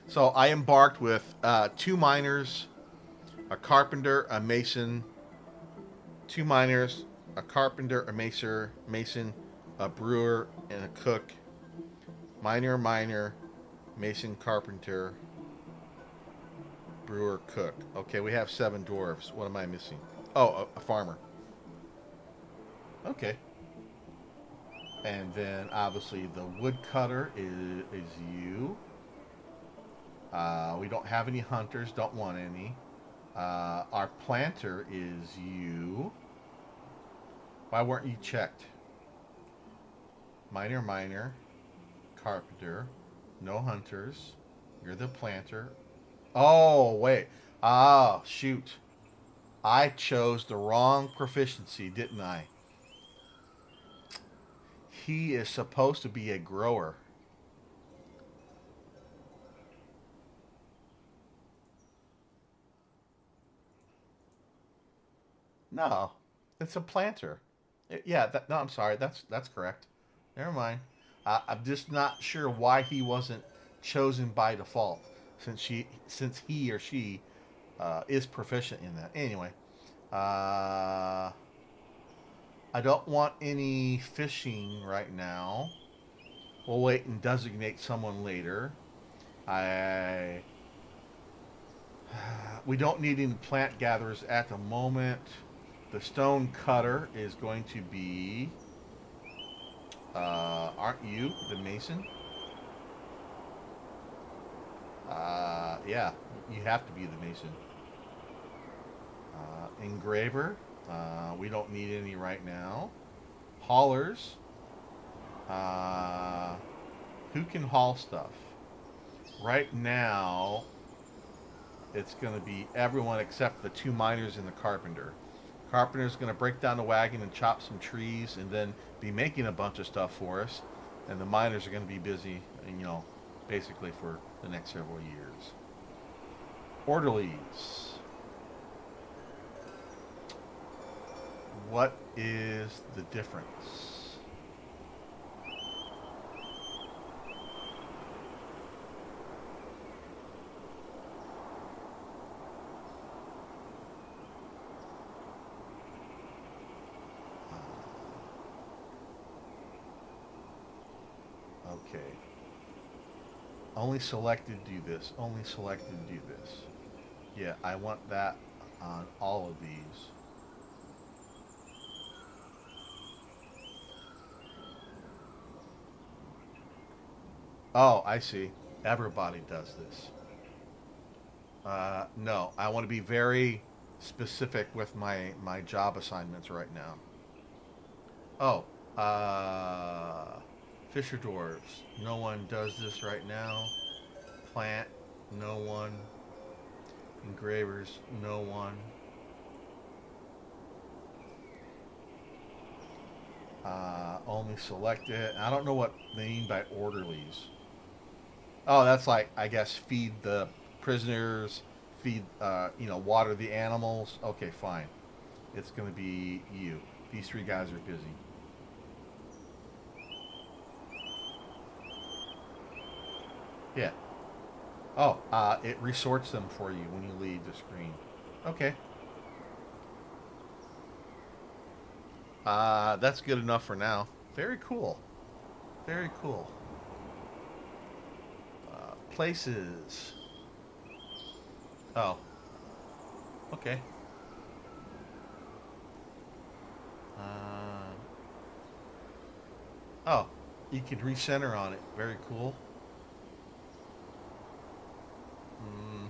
So I embarked with two miners, a carpenter, a mason, two miners, a carpenter, a mason, a brewer, and a cook. Miner, mason, carpenter, brewer, cook. Okay, we have seven dwarves. What am I missing? Oh, a farmer. Okay. And then obviously the woodcutter is you. We don't have any hunters, don't want any. Our planter is you. Why weren't you checked? Miner, carpenter, no hunters. You're the planter. Oh, wait. Ah, shoot. I chose the wrong proficiency, didn't I? He is supposed to be a grower. No, it's a planter. Yeah, no, I'm sorry. That's correct. Never mind. I'm just not sure why he wasn't chosen by default, since he or she is proficient in that. Anyway, uh, I don't want any fishing right now. We'll wait and designate someone later. I we don't need any plant gatherers at the moment. The stone cutter is going to be. Aren't you the mason? Yeah, you have to be the mason. Engraver. We don't need any right now. Haulers. Uh, who can haul stuff? Right now, it's going to be everyone except the two miners and the carpenter. Carpenter's going to break down the wagon and chop some trees and then be making a bunch of stuff for us. And the miners are going to be busy, basically for the next several years. Orderlies. What is the difference? Okay. Only selected do this. Only selected do this. Yeah, I want that on all of these. Oh, I see. Everybody does this. No, I want to be very specific with my job assignments right now. Oh, uh, Fisher dwarves. No one does this right now. Plant. No one. Engravers. No one. Only selected. I don't know what they mean by orderlies. Oh, that's like, I guess, feed the prisoners, feed, water the animals. Okay, fine. It's going to be you. These three guys are busy. Yeah. Oh, it resorts them for you when you leave the screen. Okay. That's good enough for now. Very cool. Very cool. Places. Oh, okay. Uh, oh, you can recenter on it. Very cool. Mm,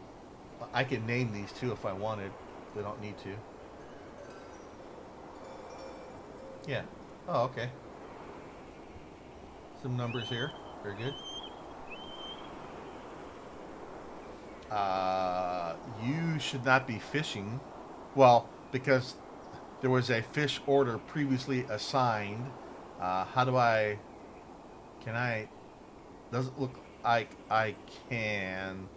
I can name these too if I wanted. We don't need to. Yeah. Oh, okay. Some numbers here. Very good. You should not be fishing. Well, because there was a fish order previously assigned. How do I? Can I? Does it look like I can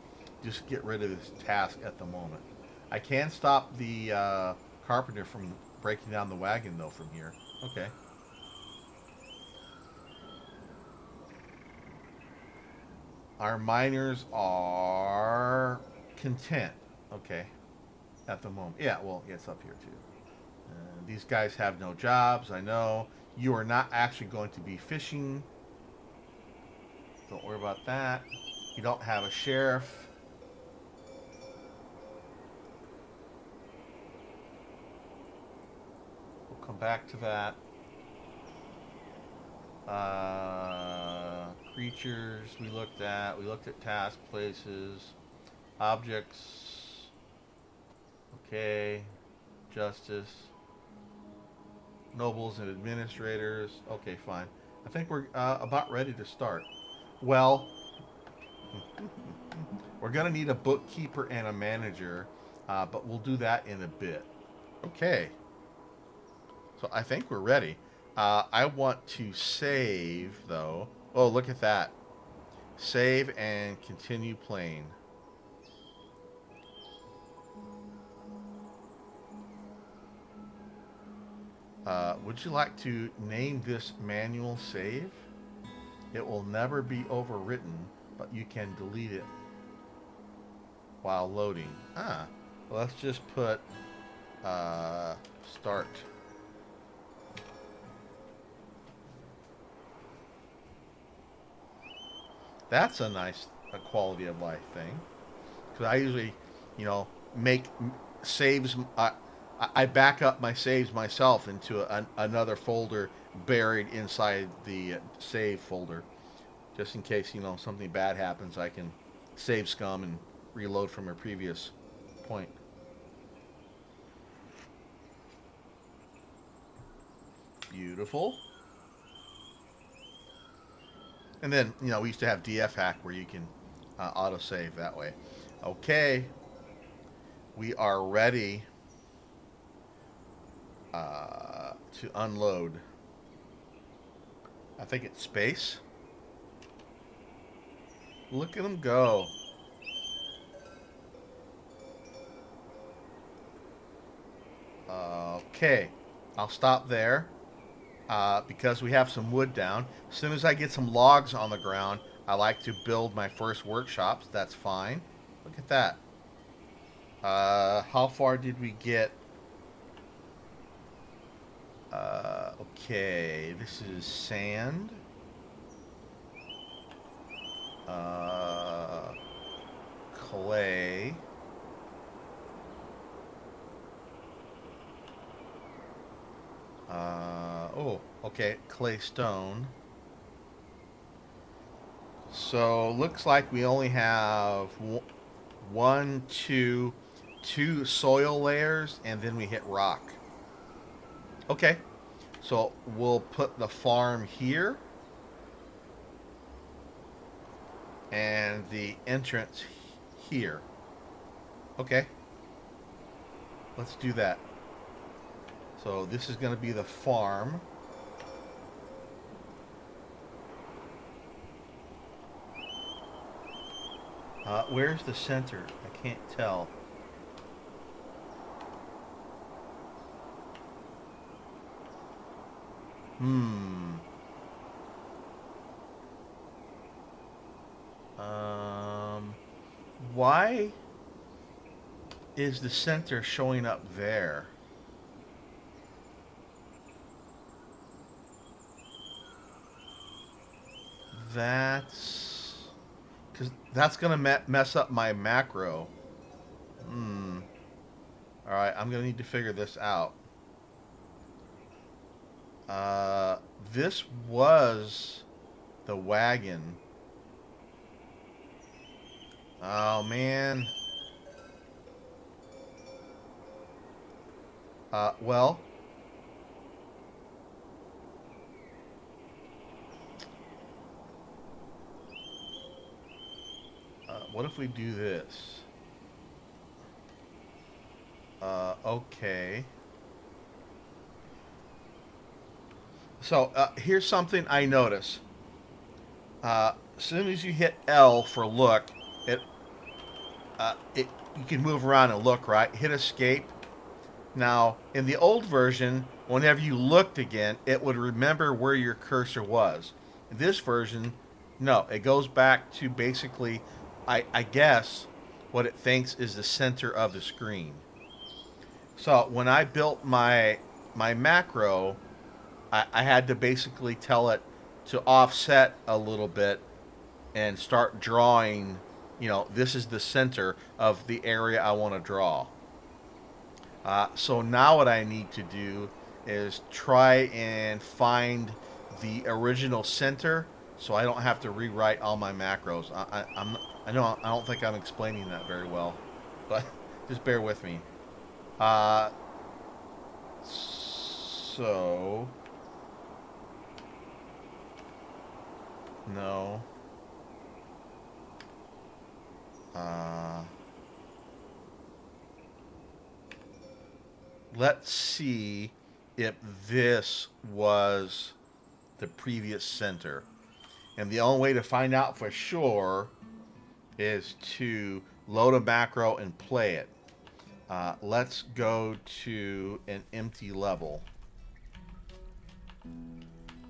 just get rid of this task at the moment? I can stop the carpenter from breaking down the wagon though from here. Okay. Our miners are content. Okay. At the moment. Yeah, well, yeah, it's up here too. These guys have no jobs, I know. You are not actually going to be fishing. Don't worry about that. You don't have a sheriff. We'll come back to that. Creatures we looked at. We looked at task places. Objects. Okay. Justice. Nobles and administrators. Okay, fine. I think we're about ready to start. Well, we're going to need a bookkeeper and a manager, but we'll do that in a bit. Okay. So I think we're ready. I want to save, though. Oh, look at that. Save and continue playing. Would you like to name this manual save? It will never be overwritten, but you can delete it while loading. Well, let's just put start. That's a nice quality of life thing. Because I usually, make saves. I back up my saves myself into another folder buried inside the save folder, just in case something bad happens. I can save scum and reload from a previous point. Beautiful. And then we used to have DF hack where you can auto save that way. Okay, we are ready to unload. I think it's space. Look at them go. Okay, I'll stop there because we have some wood down. As soon as I get some logs on the ground, I like to build my first workshops. That's fine. Look at that. How far did we get? Okay, this is sand. Clay. Oh, okay, clay stone. So looks like we only have one, two soil layers, and then we hit rock. Okay, so we'll put the farm here, and the entrance here. Okay, let's do that. So this is going to be the farm. Where's the center? I can't tell. Hmm. Why is the center showing up there? That's because that's gonna mess up my macro. Hmm. All right, I'm gonna need to figure this out. Uh, this was the wagon. Oh man. Well. What if we do this? Okay. So here's something I notice. As soon as you hit L for look, it it you can move around and look, right. Hit escape. Now in the old version, whenever you looked again, it would remember where your cursor was. In this version, no, it goes back to basically, I guess, what it thinks is the center of the screen. So when I built my macro, I had to basically tell it to offset a little bit and start drawing. This is the center of the area I want to draw. So now what I need to do is try and find the original center, so I don't have to rewrite all my macros. I know I don't think I'm explaining that very well, but just bear with me. Uh, so no. Uh, let's see if this was the previous center. And the only way to find out for sure is to load a macro and play it. Let's go to an empty level,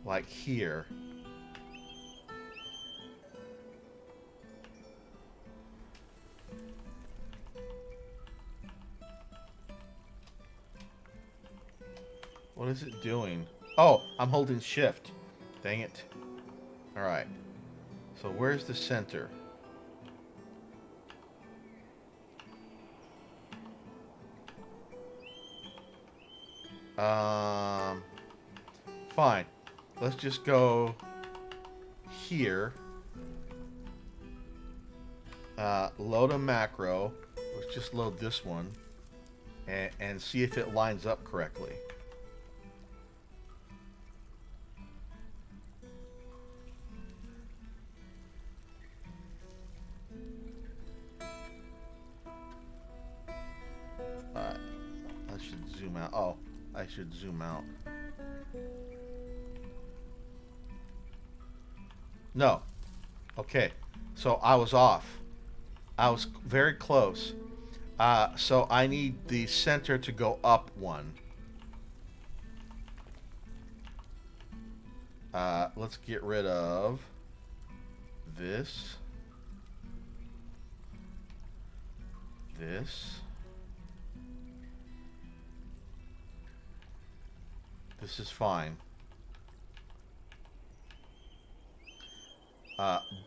like here. What is it doing? Oh, I'm holding shift. Dang it. Alright. So where's the center? Um, fine. Let's just go here. Load a macro. Let's just load this one and see if it lines up correctly. Alright, I should zoom out. Oh, I should zoom out. No. Okay, so I was off. I was very close. So I need the center to go up one. Let's get rid of this. This. This is fine.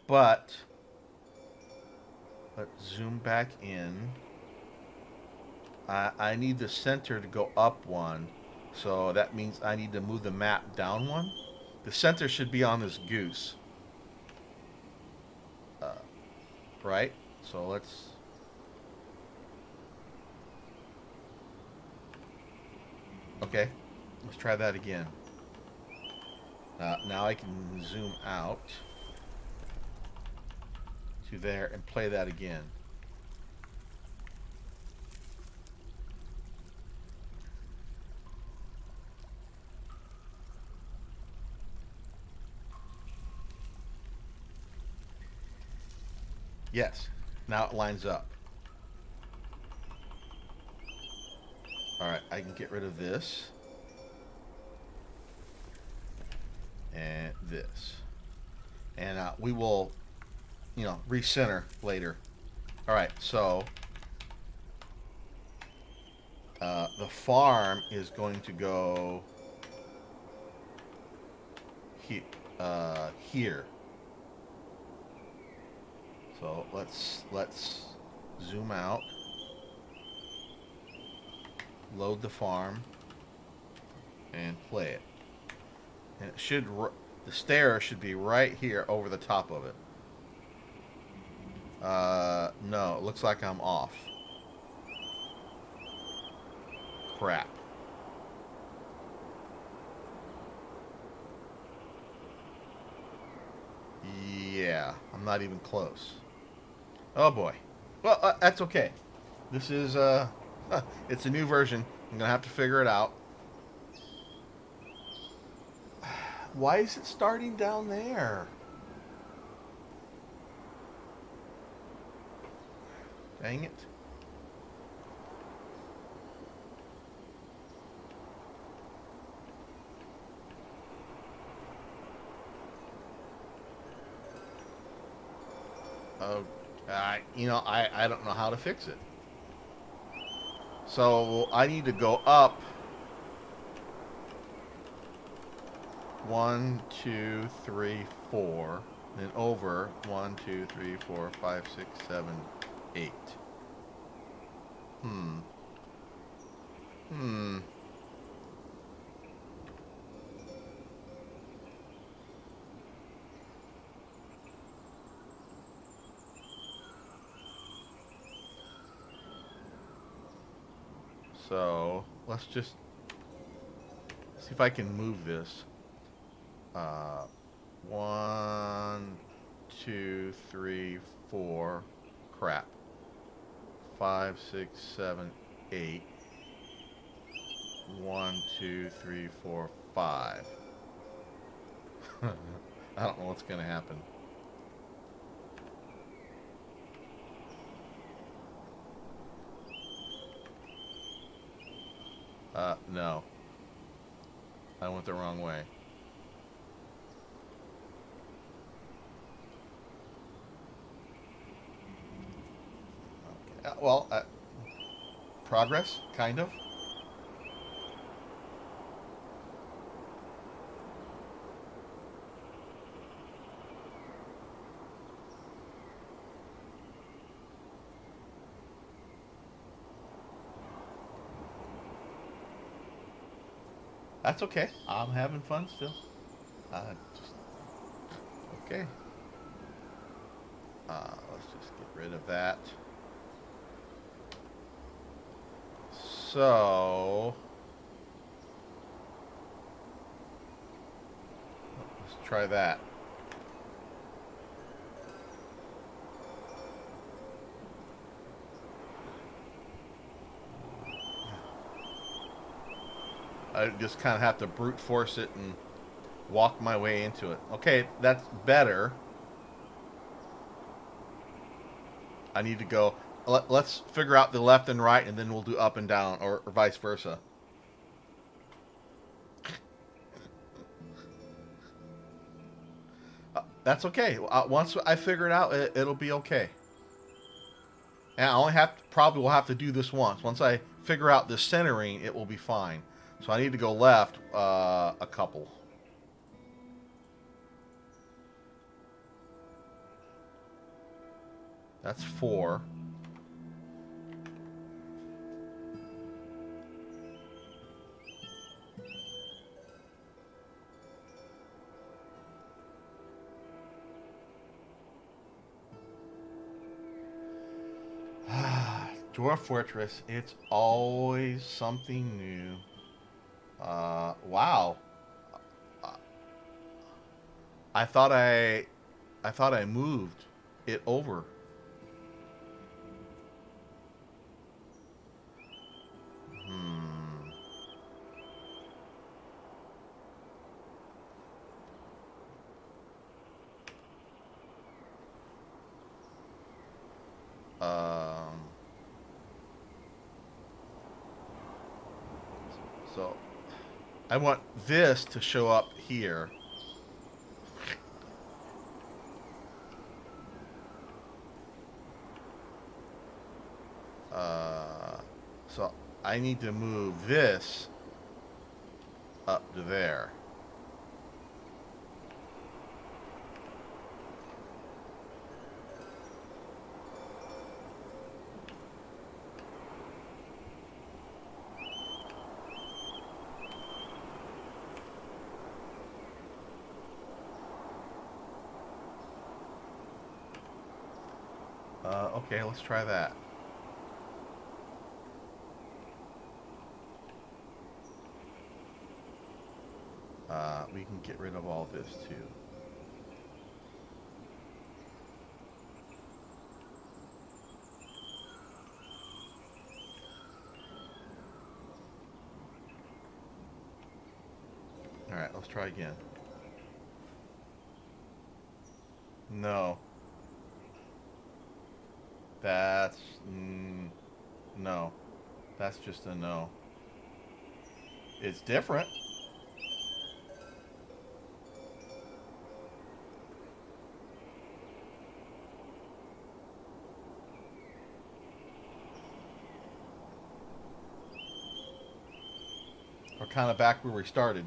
But let's zoom back in. I need the center to go up one. So that means I need to move the map down one. The center should be on this goose. Right? So let's... Okay. Let's try that again. Now I can zoom out to there and play that again. Yes. Now it lines up. Alright, I can get rid of this. And this. And we will, recenter later. Alright, so the farm is going to go here. So let's zoom out, load the farm, and play it. And it should the stair should be right here over the top of it. No, it looks like I'm off. Crap. Yeah, I'm not even close. Oh boy. Well, that's okay. This is it's a new version. I'm gonna have to figure it out. Why is it starting down there? Dang it. Oh, I don't know how to fix it. So I need to go up 1, 2, 3, 4, then over 1, 2, 3, 4, 5, 6, 7, 8. So let's just see if I can move this. 1, 2, 3, 4. Crap. 5, 6, 7, 8. 1, 2, 3, 4, 5. I don't know what's going to happen. No. I went the wrong way. Okay. Well, progress, kind of. That's okay. I'm having fun still. Just okay. Let's just get rid of that. So let's try that. I just kind of have to brute force it and walk my way into it. Okay, that's better. I need to go. Let's figure out the left and right, and then we'll do up and down, or vice versa. That's okay. Once I figure it out, it'll be okay. And I only have to, probably will have to do this once. Once I figure out the centering, it will be fine. So I need to go left a couple. That's 4. Dwarf Fortress. It's always something new. Wow. Uh, I thought I moved it over. Hmm. Um. So I want this to show up here. Uh, so I need to move this up to there. Okay, let's try that. We can get rid of all this too. All right, let's try again. No, that's no. That's just a no. It's different. We're kind of back where we started.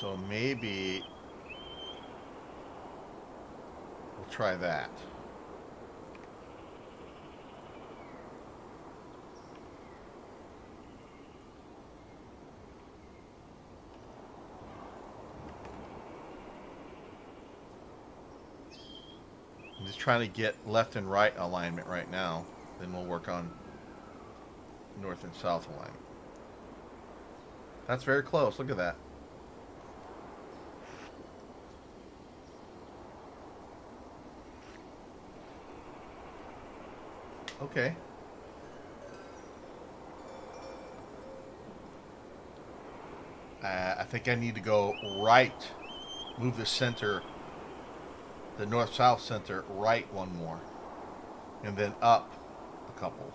So maybe we'll try that. I'm just trying to get left and right alignment right now. Then we'll work on north and south alignment. That's very close. Look at that. Okay. I think I need to go right. Move the center, the north-south center, right one more. And then up a couple.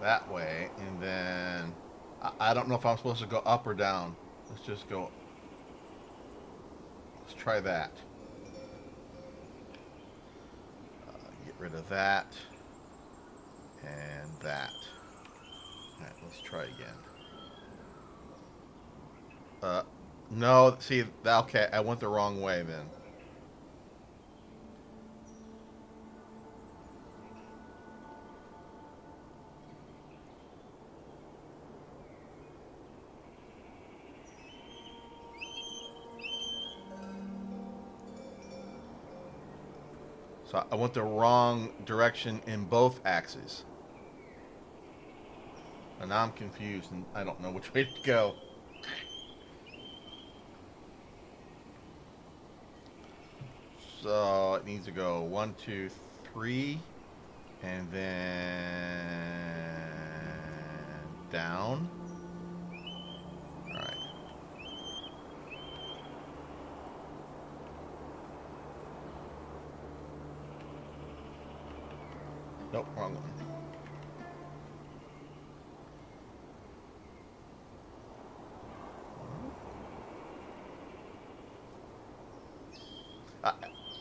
That way. And then I don't know if I'm supposed to go up or down. Let's just go. Let's try that. Get rid of that. And that. Alright, let's try again. No, see, okay, I went the wrong way then. So I went the wrong direction in both axes. And now I'm confused and I don't know which way to go. So it needs to go one, two, three, and then down. All right. Nope, wrong one. I,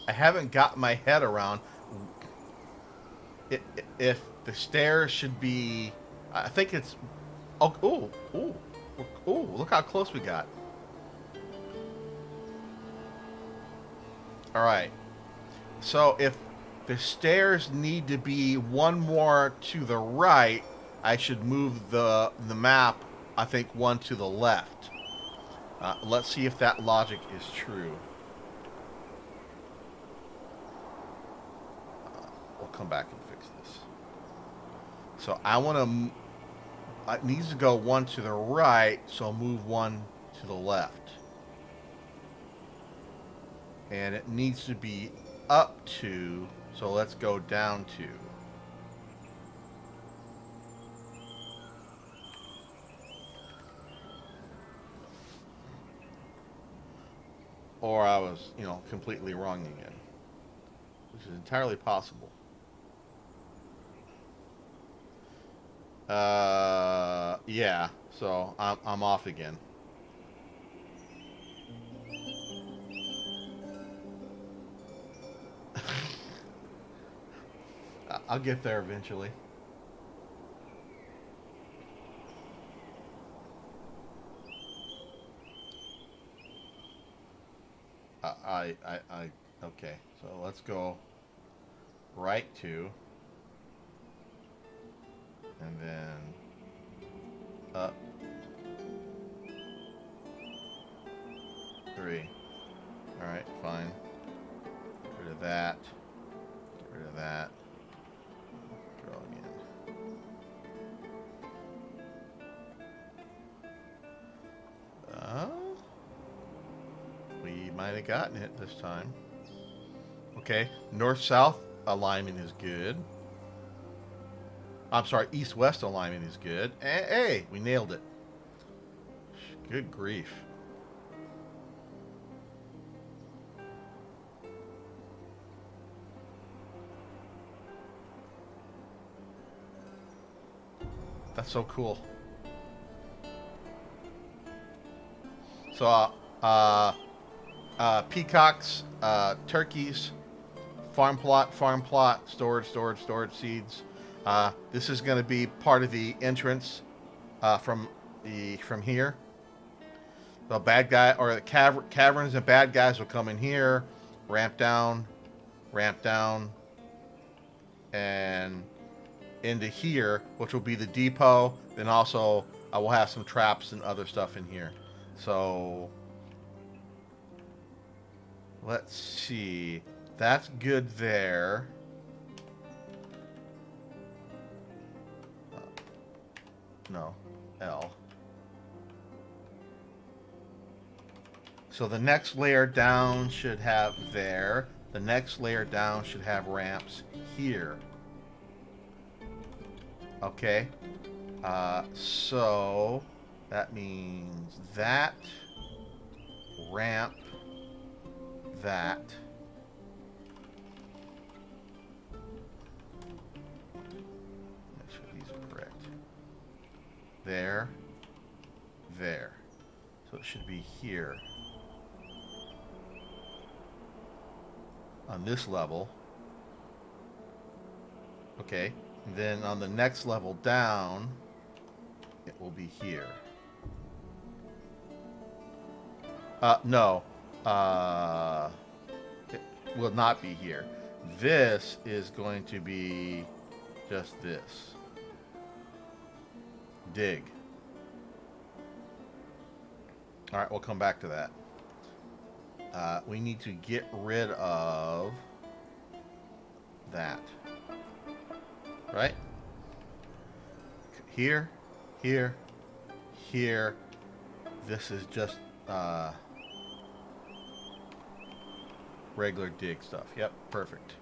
I haven't got my head around if the stairs should be. I think it's. Oh, look how close we got. All right. So if the stairs need to be one more to the right, I should move the map. I think one to the left. Let's see if that logic is true. We'll come back and fix this. So I want to. It needs to go one to the right, so I'll move one to the left. And it needs to be up to, so let's go down to. Or I was, completely wrong again, which is entirely possible. Yeah, so I'm off again. I'll get there eventually. Okay, so let's go right two, and then up three. All right, fine. Get rid of that. Get rid of that. Draw again. We might have gotten it this time. Okay, north-south alignment is good. I'm sorry, east-west alignment is good. Hey, we nailed it. Good grief. That's so cool. So, peacocks, turkeys, farm plot, storage seeds. This is going to be part of the entrance from here. The bad guy or the caverns and bad guys will come in here, ramp down, and into here, which will be the depot. Then also I will have some traps and other stuff in here. So let's see. That's good there. No, L. So the next layer down should have there. The next layer down should have ramps here. Okay. So that means that ramp, that. Make sure these are correct. There. So it should be here. On this level. Okay. And then on the next level down, it will be here. No. Uh, it will not be here. This is going to be just this. Dig. All right, we'll come back to that. We need to get rid of that. Right? Here, here, here. This is just regular dig stuff. Yep, perfect.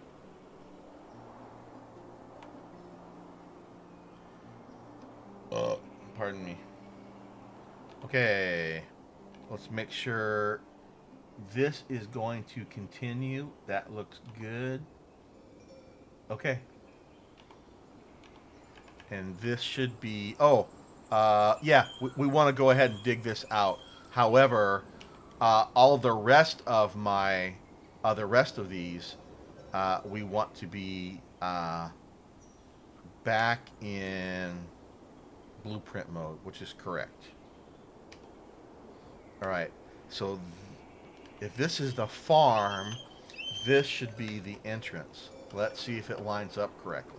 Pardon me. Okay, let's make sure this is going to continue. That looks good. Okay. And this should be... Oh, yeah, we want to go ahead and dig this out. However, all the rest of the rest of these, we want to be back in blueprint mode, which is correct. All right, so if this is the farm, this should be the entrance. Let's see if it lines up correctly.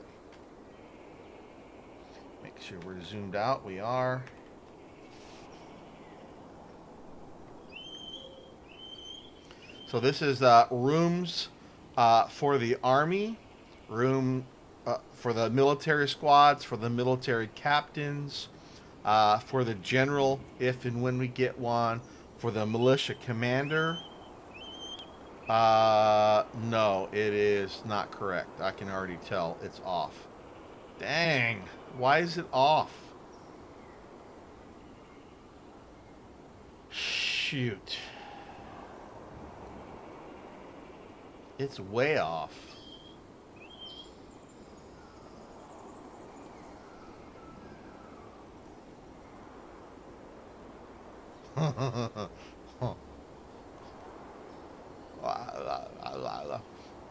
Make sure we're zoomed out. We are. So this is rooms for the army, room for the military squads, for the military captains, for the general, if and when we get one, for the militia commander. No, it is not correct. I can already tell it's off. Dang, why is it off? Shoot. It's way off.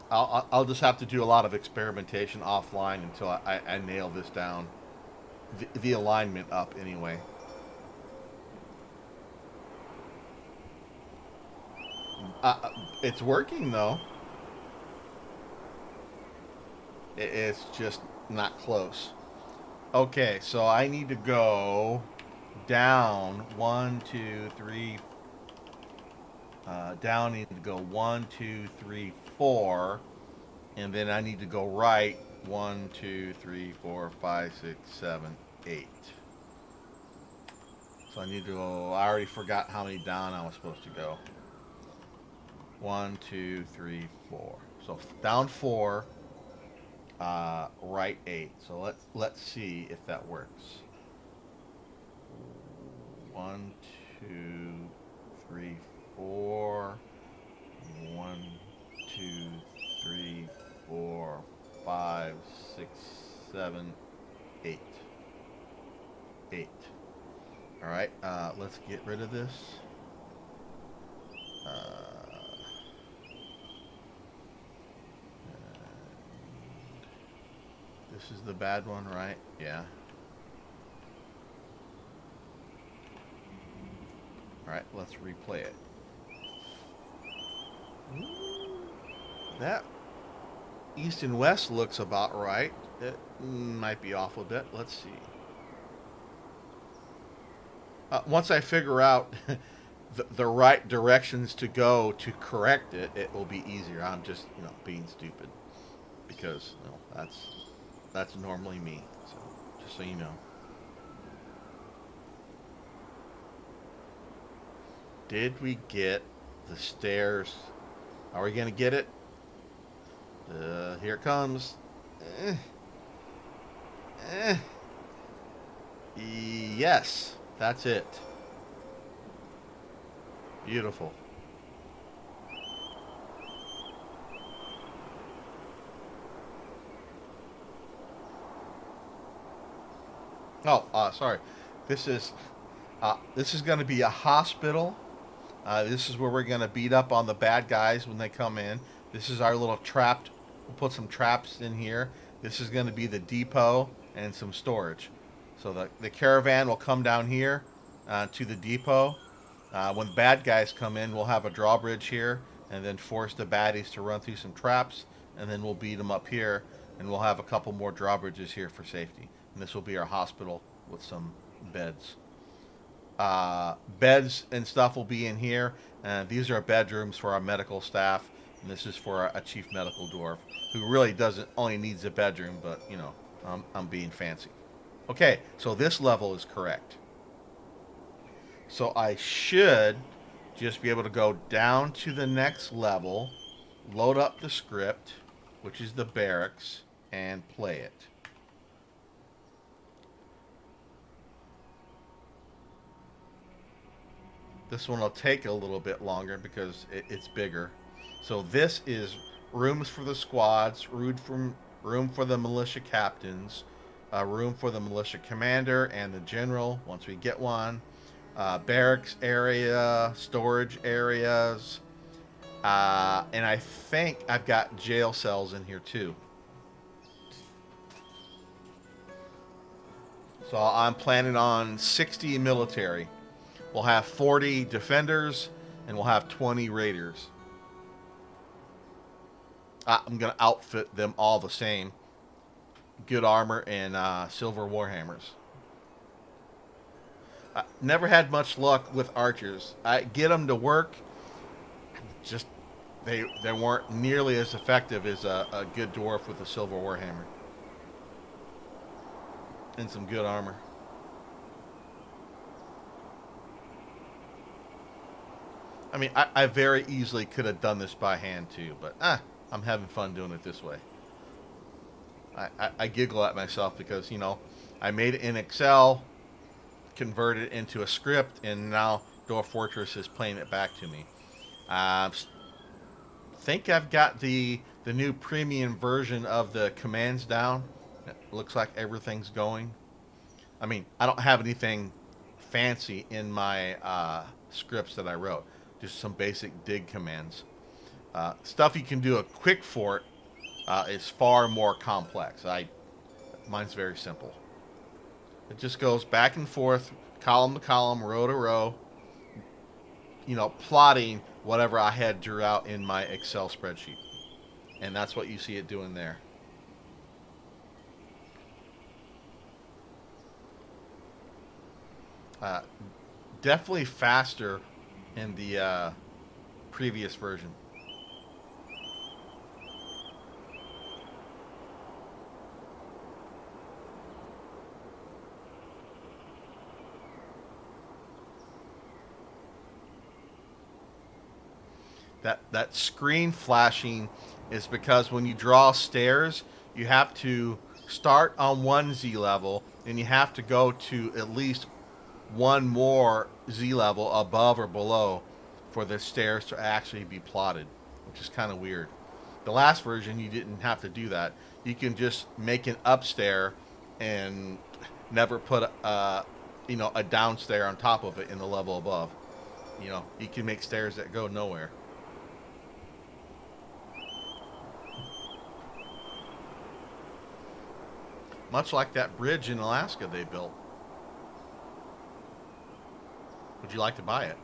I'll just have to do a lot of experimentation offline until I nail this down. The alignment up anyway. It's working though. It's just not close. Okay, so I need to go down one, two, three. Down I need to go 1, 2, 3, 4, and then I need to go right 1, 2, 3, 4, 5, 6, 7, 8. So I need to go. I already forgot how many down I was supposed to go. 1, 2, 3, 4. So down 4, right 8. So let's see if that works. 1, 2, 3, 4. 1, 2, 3, 4, 5, 6, 7, 8. 8. All right. Let's get rid of this. This is the bad one, right? Yeah. All right. Let's replay it. That east and west looks about right. It might be off a bit. Let's see. Once I figure out the right directions to go to correct it, it will be easier. I'm just, being stupid because that's normally me. So just so you know. Did we get the stairs? Are we gonna get it? Here it comes. Eh. Eh. Yes, that's it. Beautiful. Oh, sorry. This is going to be a hospital. This is where we're going to beat up on the bad guys when they come in. This is our little trapped. We'll put some traps in here. This is going to be the depot and some storage. So the caravan will come down here to the depot. When bad guys come in, we'll have a drawbridge here, and then force the baddies to run through some traps, and then we'll beat them up here, and we'll have a couple more drawbridges here for safety. And this will be our hospital with some beds. Beds and stuff will be in here. These are bedrooms for our medical staff, and this is for a chief medical dwarf who really doesn't only needs a bedroom, but you know, I'm being fancy. Okay, so this level is correct. So I should just be able to go down to the next level, load up the script, which is the barracks, and play it. This one will take a little bit longer because it's bigger. So this is rooms for the squads, room for the militia captains, room for the militia commander and the general once we get one, barracks area, storage areas, and I think I've got jail cells in here too. So I'm planning on 60 military. We'll have 40 defenders and we'll have 20 raiders. I'm going to outfit them all the same. Good armor and silver warhammers. Never had much luck with archers. I get them to work, just they weren't nearly as effective as a good dwarf with a silver warhammer and some good armor. I mean, I very easily could have done this by hand too, but I'm having fun doing it this way. I giggle at myself because, you know, I made it in Excel, converted it into a script, and now Dwarf Fortress is playing it back to me. I think I've got the new premium version of the commands down. It looks like everything's going. I mean, I don't have anything fancy in my scripts that I wrote. Just some basic dig commands. Stuff you can do a quick fort is far more complex. Mine's very simple. It just goes back and forth, column to column, row to row. You know, plotting whatever I had drew out in my Excel spreadsheet, and that's what you see it doing there. Uh, Definitely faster in the previous version. That screen flashing is because when you draw stairs, you have to start on one Z level and you have to go to at least one more Z level above or below for the stairs to actually be plotted, which is kind of weird. The last version, you didn't have to do that. You can just make an upstair and never put a downstair on top of it in the level above. You know, you can make stairs that go nowhere. Much like that bridge in Alaska they built. Would you like to buy it?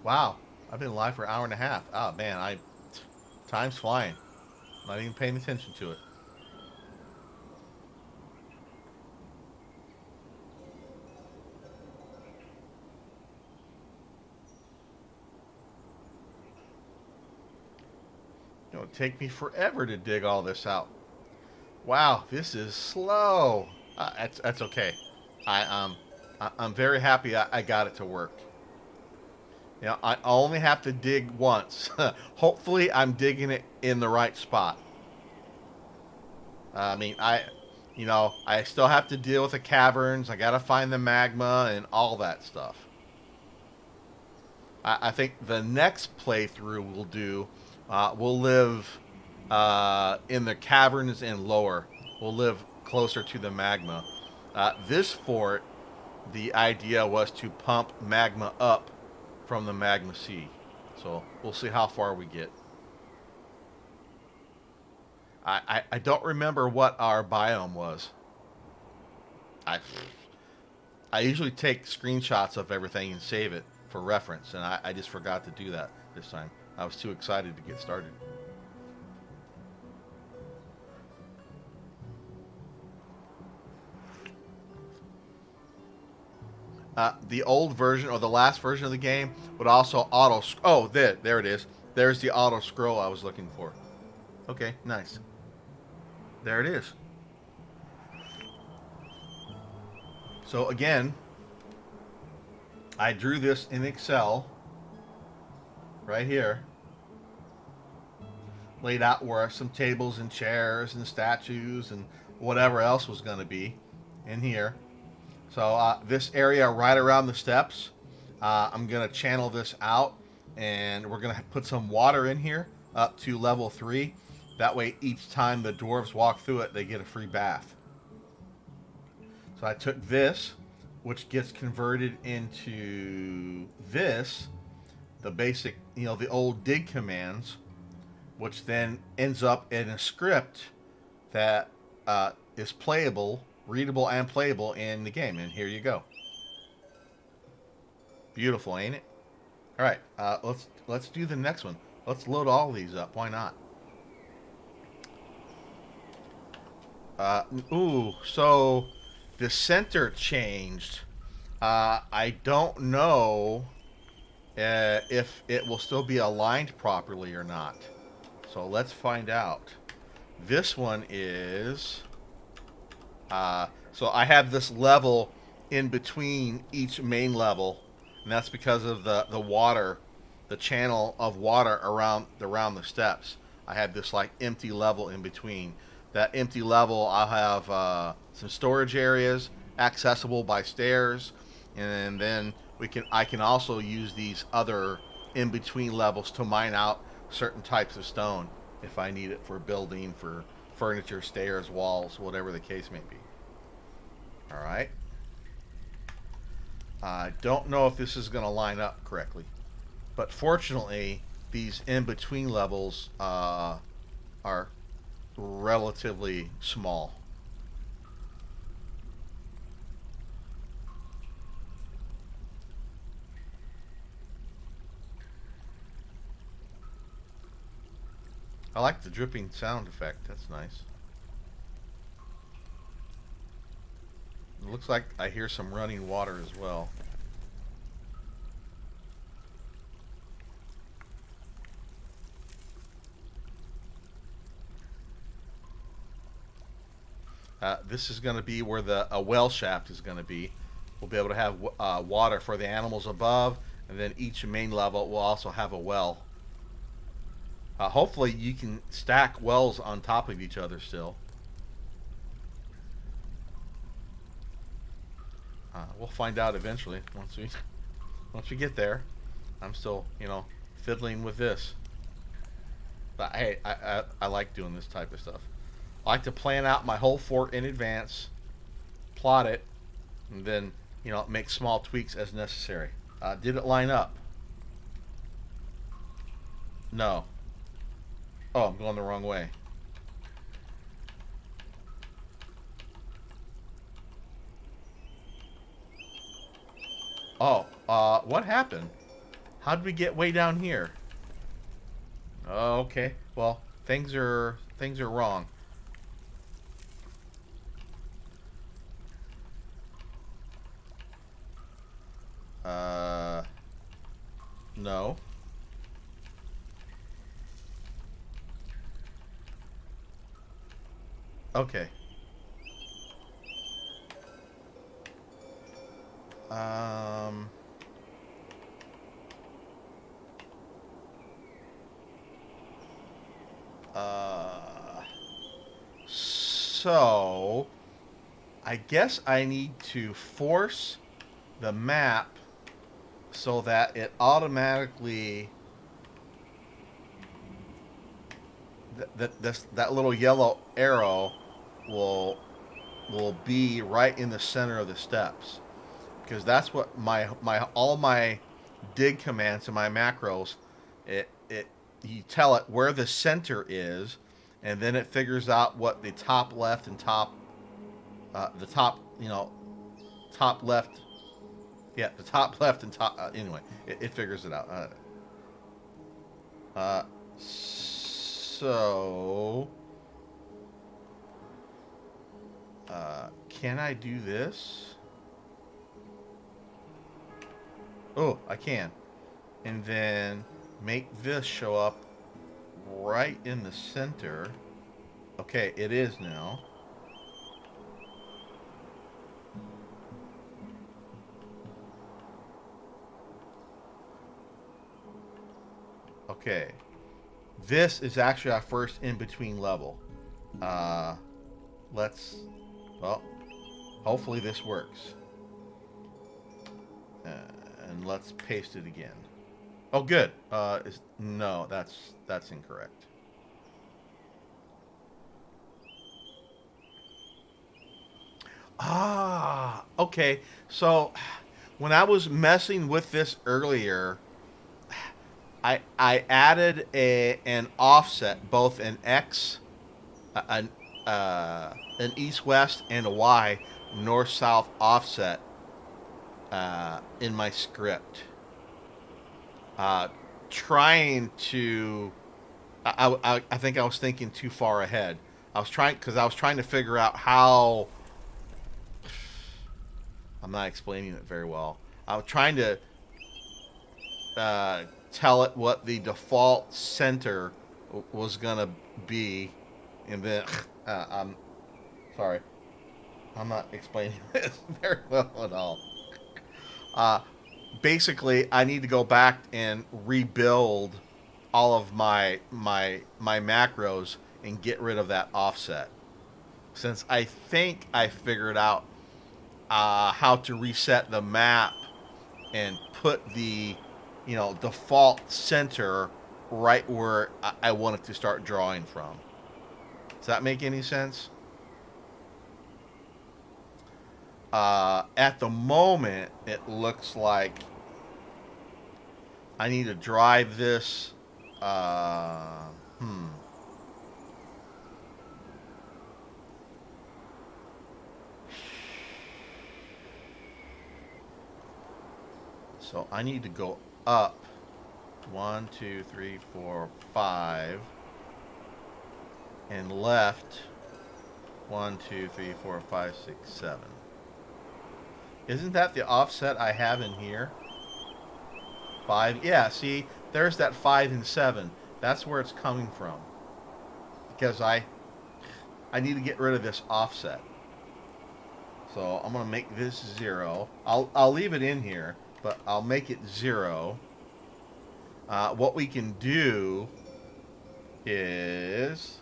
Wow, I've been live for an hour and a half. Oh man, time's flying. Not even paying attention to it. It'll take me forever to dig all this out. Wow, this is slow. That's okay. I'm very happy I got it to work. You know, I only have to dig once. Hopefully, I'm digging it in the right spot. I mean, I still have to deal with the caverns. I gotta find the magma and all that stuff. I think the next playthrough we'll do, we'll live in the caverns and lower. We'll live closer to the magma. This fort, the idea was to pump magma up from the magma sea. So we'll see how far we get. I don't remember what our biome was. I I usually take screenshots of everything and save it for reference, and I just forgot to do that this time. I was too excited to get started. The old version or the last version of the game would also auto. Oh, there it is. There's the auto scroll I was looking for. Okay, nice. There it is. So again, I drew this in Excel right here, laid out where some tables and chairs and statues and whatever else was going to be in here. So this area right around the steps, I'm going to channel this out, and we're going to put some water in here up to level 3. That way each time the dwarves walk through it, they get a free bath. So I took this, which gets converted into this, the basic, the old dig commands, which then ends up in a script that is playable, readable, and playable in the game. And here you go. Beautiful, ain't it? All right, let's do the next one. Let's load all these up. Why not? So the center changed. I don't know if it will still be aligned properly or not. So let's find out. This one is... so I have this level in between each main level, and that's because of the water, the channel of water around the steps. I have this like empty level in between. That empty level, I'll have some storage areas accessible by stairs, and then I can also use these other in between levels to mine out certain types of stone if I need it for building, for furniture, stairs, walls, whatever the case may be. All right. I don't know if this is going to line up correctly, but fortunately, these in between levels are relatively small. I like the dripping sound effect. That's nice. It looks like I hear some running water as well. This is going to be where a well shaft is going to be. We'll be able to have water for the animals above, and then each main level will also have a well. Hopefully you can stack wells on top of each other still. We'll find out eventually once we get there. I'm still, fiddling with this. But hey, I like doing this type of stuff. I like to plan out my whole fort in advance, plot it, and then, make small tweaks as necessary. Did it line up? No. Oh, I'm going the wrong way. Oh, what happened? How did we get way down here? Oh, okay. Well, things are wrong. Uh, no. Okay. Um. Uh. So, I guess I need to force the map so that it automatically that little yellow arrow will be right in the center of the steps, because that's what my all my dig commands and my macros, it you tell it where the center is, and then it figures out what the top left and the top, top left, yeah, the top left and top. Anyway, it figures it out. So, can I do this? Oh, I can. And then make this show up right in the center. Okay, it is now. Okay. This is actually our first in-between level. Uh, let's, well, hopefully this works. Uh, and let's paste it again. Oh, good. No, that's incorrect. Ah, okay. So when I was messing with this earlier, I added an offset, both an X, an east west, and a Y, north south offset in my script, uh, trying to. I think I was thinking too far ahead. I was trying to figure out how. I'm not explaining it very well. I was trying to tell it what the default center was gonna be, and then I'm sorry, I'm not explaining this very well at all. Uh, Basically, I need to go back and rebuild all of my macros and get rid of that offset. Since I think I figured out how to reset the map and put the default center right where I wanted to start drawing from. Does that make any sense? At the moment, it looks like I need to drive this. Uh, hmm. So I need to go up 1, 2, 3, 4, 5, and left 1, 2, 3, 4, 5, 6, 7. Isn't that the offset I have in here? 5. Yeah, see, there's that 5 and 7. That's where it's coming from. Because I need to get rid of this offset. So I'm gonna make this 0. I'll leave it in here, but I'll make it 0. What we can do is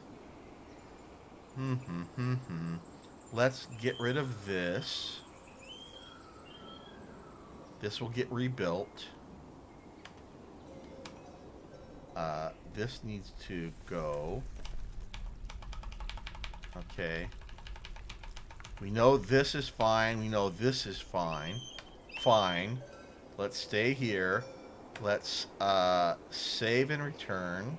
let's get rid of this. This will get rebuilt. This needs to go. Okay. We know this is fine. We know this is fine. Fine. Let's stay here. Let's save and return.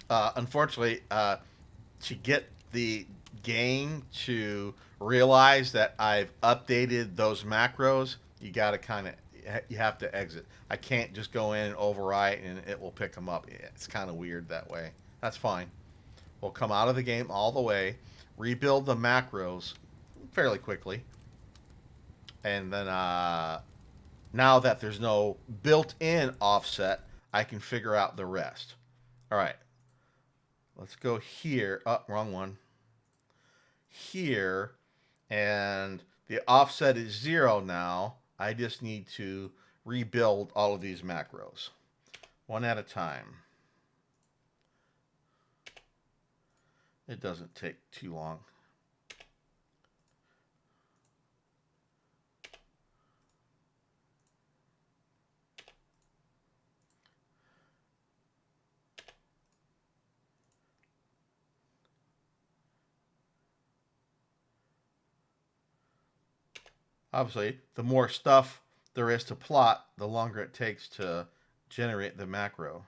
Unfortunately, to get the game to realize that I've updated those macros, you got to you have to exit. I can't just go in and overwrite and it will pick them up. It's kind of weird that way. That's fine. We'll come out of the game all the way, rebuild the macros fairly quickly, and then now that there's no built-in offset, I can figure out the rest. All right, let's go here. Oh, wrong one. Here, and the offset is 0 now. I just need to rebuild all of these macros one at a time. It doesn't take too long. Obviously, the more stuff there is to plot, the longer it takes to generate the macro.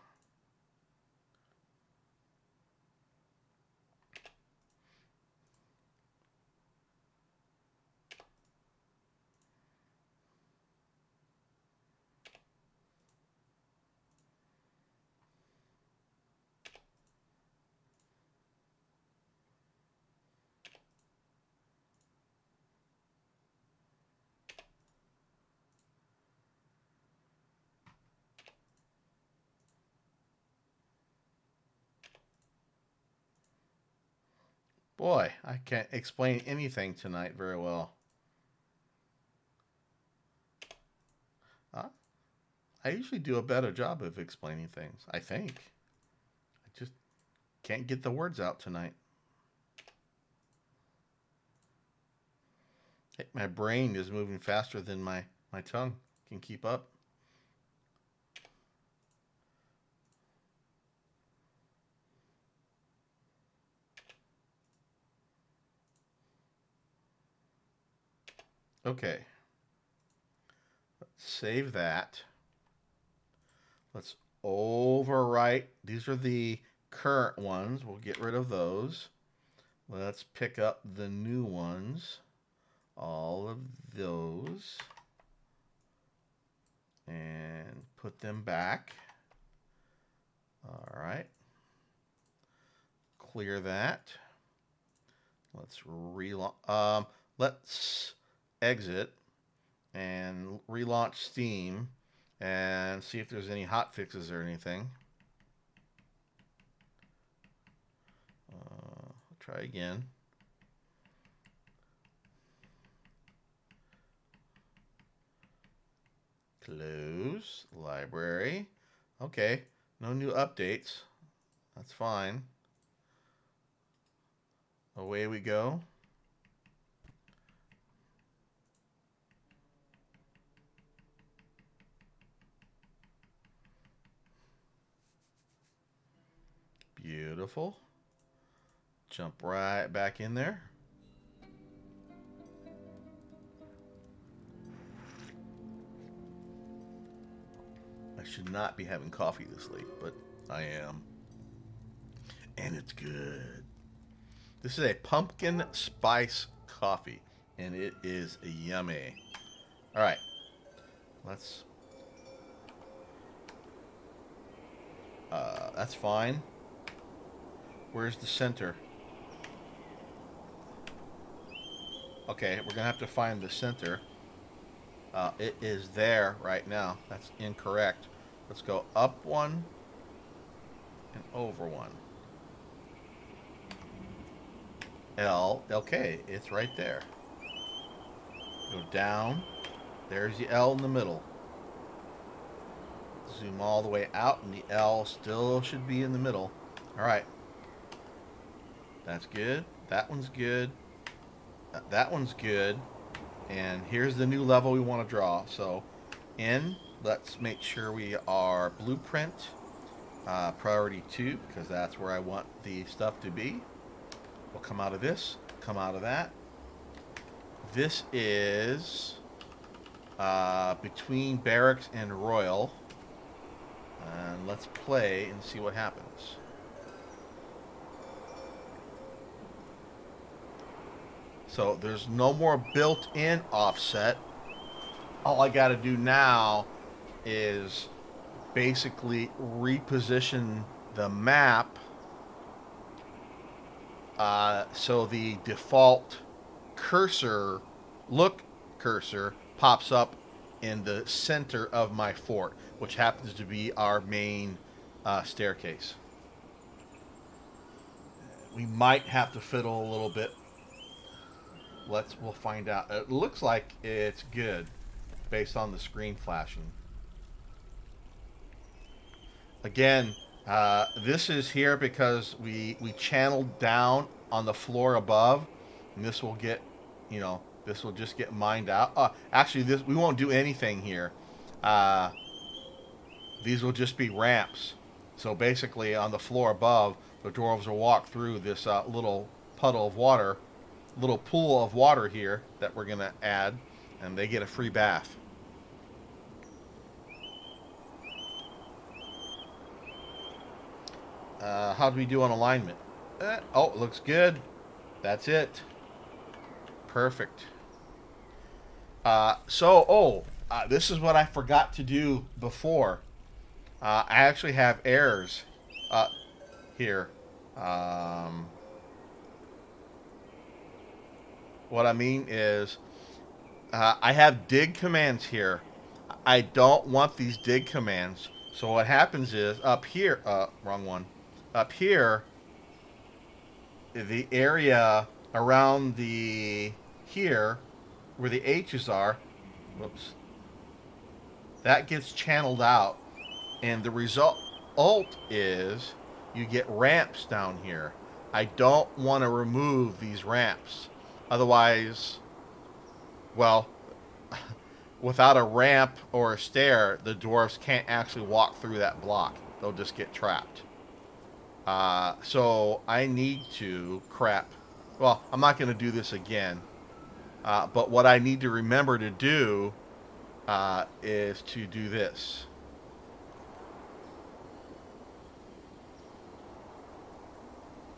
Boy, I can't explain anything tonight very well. Uh, I usually do a better job of explaining things, I think. I just can't get the words out tonight. My brain is moving faster than my tongue can keep up. Okay, let's save that. Let's overwrite. These are the current ones. We'll get rid of those. Let's pick up the new ones. All of those. And put them back. All right. Clear that. Let's relaunch. Let's exit and relaunch Steam and see if there's any hot fixes or anything. Try again. Close. Library. Okay. No new updates. That's fine. Away we go. Beautiful. Jump right back in there. I should not be having coffee this late, but I am. And it's good. This is a pumpkin spice coffee, and it is yummy. All right, let's. That's fine. Where's the center? Okay, we're gonna have to find the center. It is there right now. That's incorrect. Let's go up one and over one. L. Okay, it's right there. Go down. There's the L in the middle. Zoom all the way out, and the L still should be in the middle. All right. That's good. That one's good. That one's good. And here's the new level we want to draw. So, let's make sure we are blueprint priority 2, because that's where I want the stuff to be. We'll come out of this, come out of that. This is between barracks and royal. And let's play and see what happens. So there's no more built-in offset. All I got to do now is basically reposition the map so the default cursor pops up in the center of my fort, which happens to be our main staircase. We might have to fiddle a little bit. We'll find out. It looks like it's good based on the screen flashing. Again, this is here because we channeled down on the floor above, and this will get, this will just get mined out. Actually, we won't do anything here. These will just be ramps. So basically, on the floor above, the dwarves will walk through this little puddle of water, little pool of water here that we're gonna add, and they get a free bath. How do we do on alignment? Oh, it looks good. That's it. Perfect. This is what I forgot to do before. I actually have errors uh, here. Um, what I mean is, I have dig commands here. I don't want these dig commands. So what happens is up here, wrong one. Up here, the area around the here, where the H's are, whoops, that gets channeled out, and the result is you get ramps down here. I don't want to remove these ramps. Otherwise, well, without a ramp or a stair, the dwarves can't actually walk through that block. They'll just get trapped. So I need to crap. Well, I'm not going to do this again. But what I need to remember to do is to do this.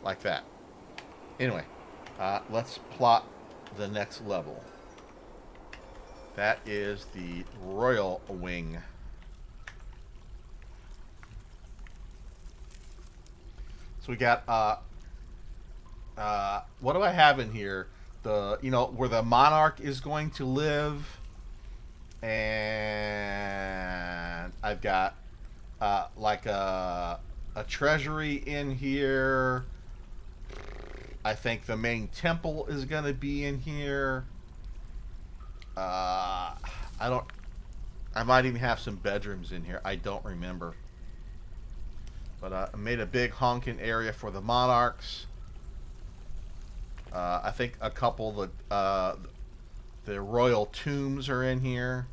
Like that. Anyway, let's plot the next level. That is the royal wing. So we got what do I have in here? Where the monarch is going to live, and I've got like a treasury in here. I think the main temple is going to be in here. I don't. I might even have some bedrooms in here. I don't remember. But I made a big honking area for the monarchs. I think a couple of the royal tombs are in here.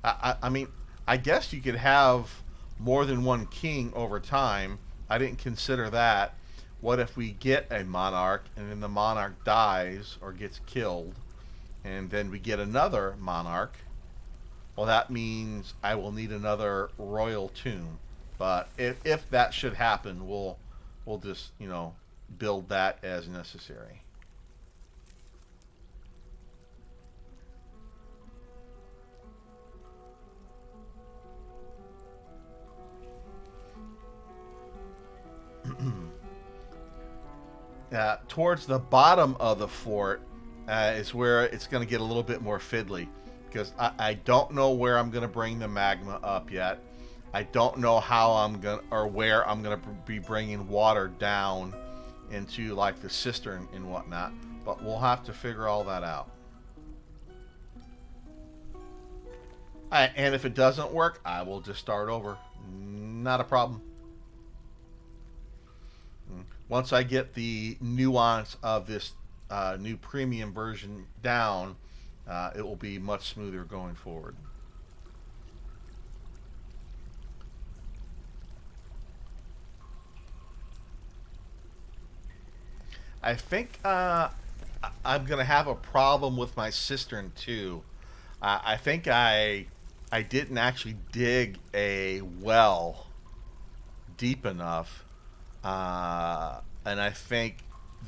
I mean, I guess you could have more than one king over time. I didn't consider that. What if we get a monarch and then the monarch dies or gets killed, and then we get another monarch? Well, that means I will need another royal tomb. But if that should happen, we'll just build that as necessary. Towards the bottom of the fort is where it's going to get a little bit more fiddly, because I don't know where I'm going to bring the magma up yet. I don't know how I'm going to, or where I'm going to be bringing water down into like the cistern and whatnot, but we'll have to figure all that out. And if it doesn't work, I will just start over. Not a problem. Once I get the nuance of this new premium version down, it will be much smoother going forward. I think I'm gonna have a problem with my cistern too. I think I didn't actually dig a well deep enough, and I think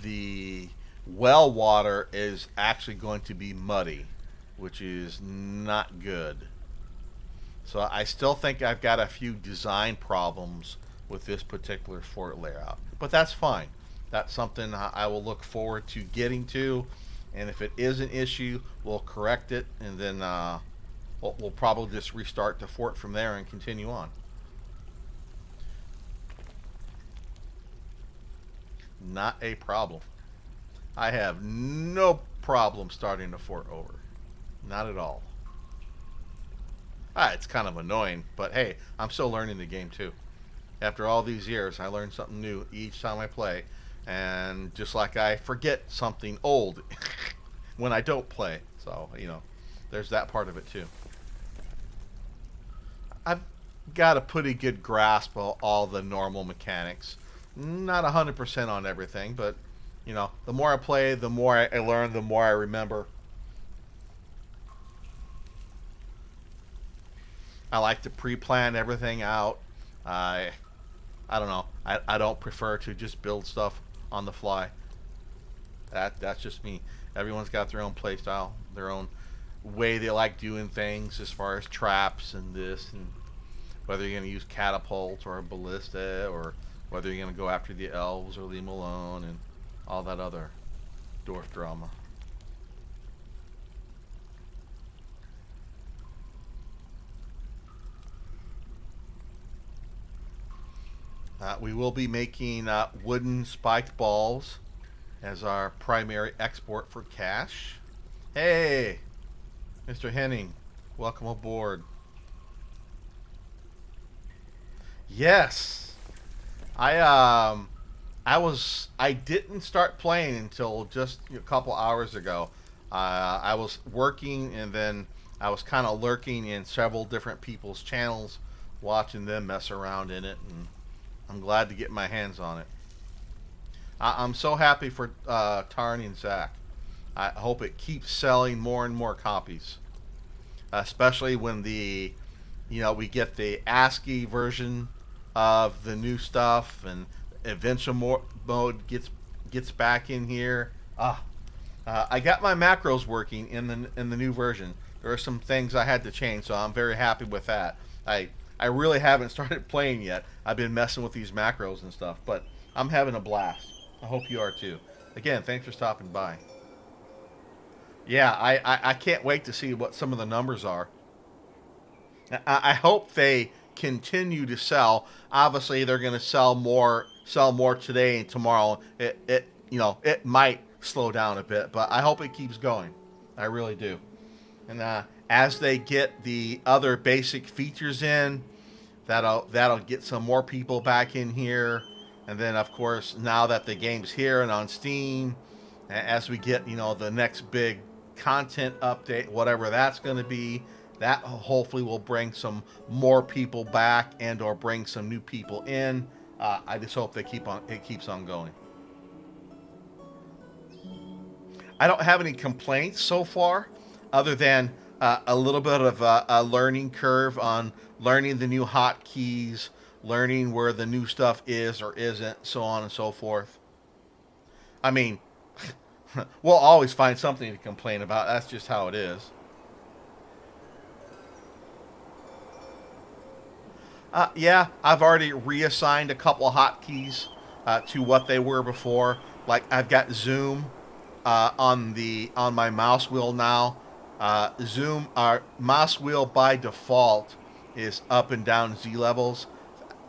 the well water is actually going to be muddy, which is not good. So I still think I've got a few design problems with this particular fort layout, but that's fine. That's something I will look forward to getting to, and if it is an issue, we'll correct it, and then we'll probably just restart the fort from there and continue on. Not a problem. I have no problem starting the fort over. Not at all. It's kind of annoying, but hey, I'm still learning the game too. After all these years, I learn something new each time I play, and just like I forget something old when I don't play. So, there's that part of it too. I've got a pretty good grasp of all the normal mechanics. Not 100% on everything, but the more I play, the more I learn, the more I remember. I like to pre-plan everything out. I I don't know. I don't prefer to just build stuff on the fly. That's just me. Everyone's got their own play style, their own way they like doing things as far as traps and this and whether you're going to use catapult or a ballista or whether you're going to go after the elves or leave them alone and all that other dwarf drama. We will be making wooden spiked balls as our primary export for cash. Hey, Mr. Henning, welcome aboard. Yes, I I didn't start playing until just a couple hours ago. I was working and then I was kind of lurking in several different people's channels, watching them mess around in it, and I'm glad to get my hands on it. I'm so happy for Tarn and Zach. I hope it keeps selling more and more copies, especially when we get the ASCII version of the new stuff and adventure mode gets back in here. I got my macros working in the new version. There are some things I had to change, so I'm very happy with that. I really haven't started playing yet. I've been messing with these macros and stuff, but I'm having a blast. I hope you are too. Again, thanks for stopping by. Yeah, I can't wait to see what some of the numbers are. I hope they continue to sell. Obviously, they're going to sell more today and tomorrow. It might slow down a bit, but I hope it keeps going. I really do. And as they get the other basic features in, that'll get some more people back in here. And then, of course, now that the game's here and on Steam, as we get the next big content update, whatever that's going to be, that hopefully will bring some more people back and or bring some new people in. I just hope it keeps on going. I don't have any complaints so far, other than a little bit of a learning curve on learning the new hotkeys, learning where the new stuff is or isn't, so on and so forth. I mean, we'll always find something to complain about. That's just how it is. Yeah, I've already reassigned a couple of hotkeys to what they were before. Like I've got zoom on my mouse wheel now. Zoom, our mouse wheel by default is up and down Z levels.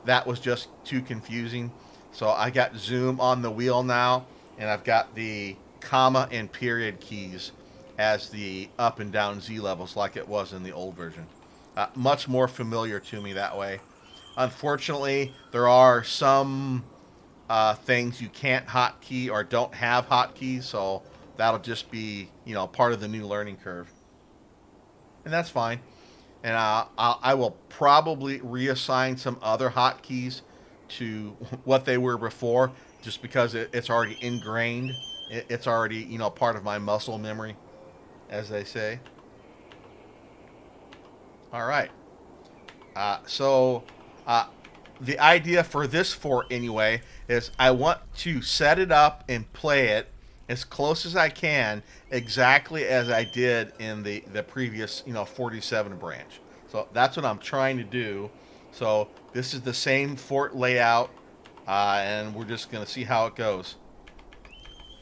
That was just too confusing. So I got zoom on the wheel now, and I've got the comma and period keys as the up and down Z levels like it was in the old version. Much more familiar to me that way. Unfortunately, there are some things you can't hotkey or don't have hotkeys, so that'll just be part of the new learning curve, and that's fine. And I will probably reassign some other hotkeys to what they were before, just because it's already ingrained. It's already part of my muscle memory, as they say. All right. So uh, the idea for this fort anyway is I want to set it up and play it as close as I can, exactly as I did in the previous 47 branch. So that's what I'm trying to do. So this is the same fort layout, and we're just gonna see how it goes.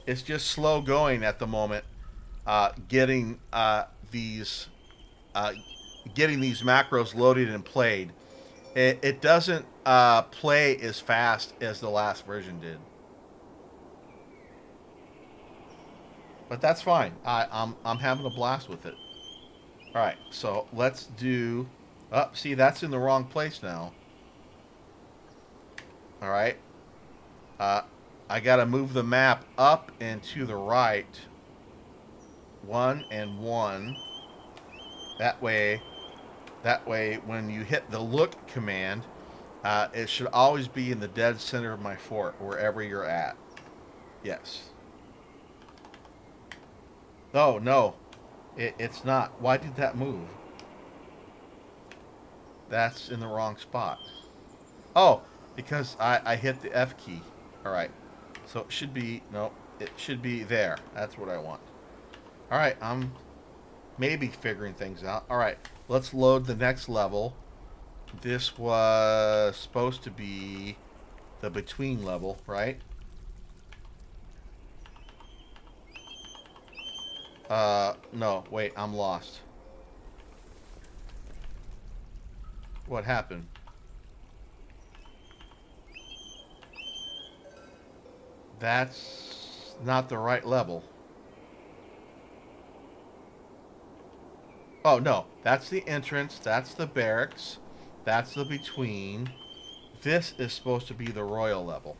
It's just slow going at the moment, getting these uh, getting these macros loaded and played. It doesn't play as fast as the last version did, but that's fine. I'm having a blast with it. All right, so let's do. Oh, see, that's in the wrong place now. All right, uh, I got to move the map up and to the right, one and one. That way, when you hit the look command, it should always be in the dead center of my fort, wherever you're at. Yes. Oh, no. It's not. Why did that move? That's in the wrong spot. Oh, because I hit the F key. All right. So it should be, no, it should be there. That's what I want. All right, I'm maybe figuring things out. All right, let's load the next level. This was supposed to be the between level, right? No, wait, I'm lost. What happened? That's not the right level. Oh, no, that's the entrance, that's the barracks, that's the between. This is supposed to be the royal level.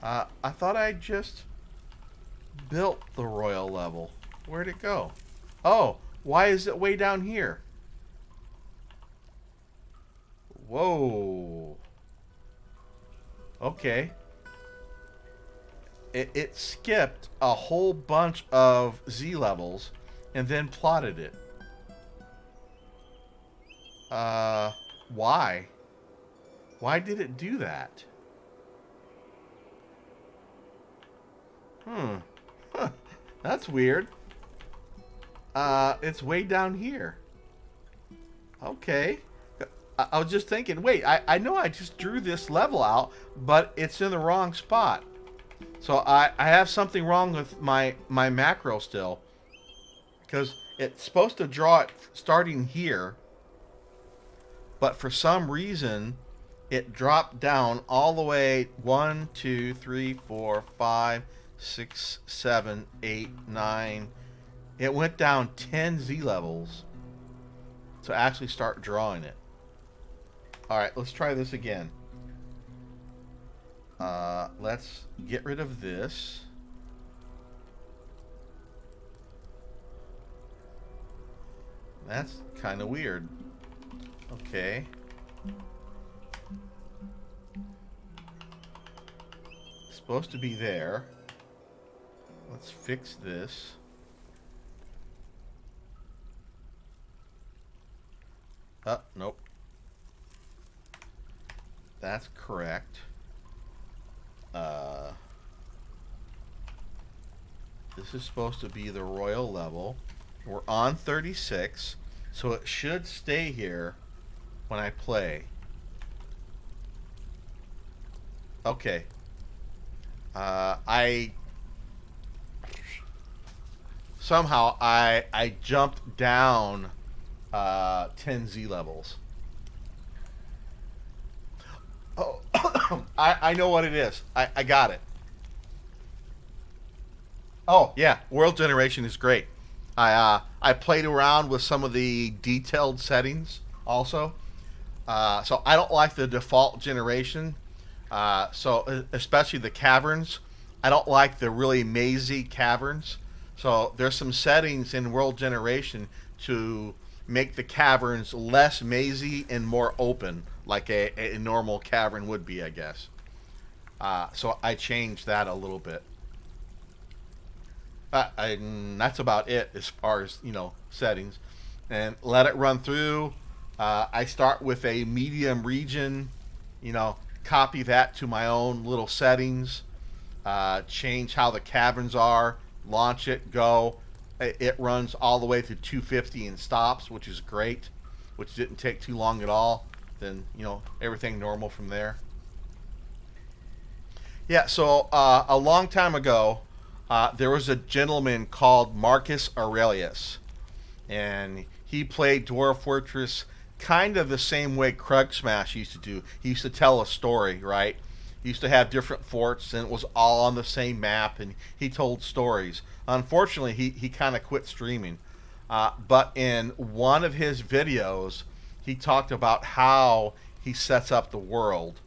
I thought I just built the royal level. Where'd it go? Oh, why is it way down here? Whoa. Okay. It skipped a whole bunch of Z levels and then plotted it. Uh, why? Why did it do that? Hmm. Huh. That's weird. It's way down here. Okay. I was just thinking, wait, I know I just drew this level out, but it's in the wrong spot. So I have something wrong with my macro still. Because it's supposed to draw it starting here, but for some reason, it dropped down all the way 1, 2, 3, 4, 5, 6, 7, 8, 9. It went down 10 Z levels to actually start drawing it. All right, let's try this again. Let's get rid of this. That's kind of weird. Okay. It's supposed to be there. Let's fix this. Nope. That's correct. This is supposed to be the royal level. We're on 36, so it should stay here when I play. Okay. I somehow I jumped down 10 Z levels. Oh, I know what it is. I got it. Oh yeah, world generation is great. I played around with some of the detailed settings also. So I don't like the default generation. So especially the caverns, I don't like the really mazy caverns. So there's some settings in world generation to make the caverns less mazy and more open, like a normal cavern would be, I guess. So I changed that a little bit. That's about it as far as settings, and let it run through. I start with a medium region, copy that to my own little settings, change how the caverns are, launch it, go. It runs all the way to 250 and stops, which is great, which didn't take too long at all. Then everything normal from there. Yeah, so a long time ago, there was a gentleman called Marcus Aurelius, and he played Dwarf Fortress kind of the same way Krug Smash used to do. He used to tell a story, right? He used to have different forts, and it was all on the same map, and he told stories. Unfortunately, he kind of quit streaming. But in one of his videos, he talked about how he sets up the world,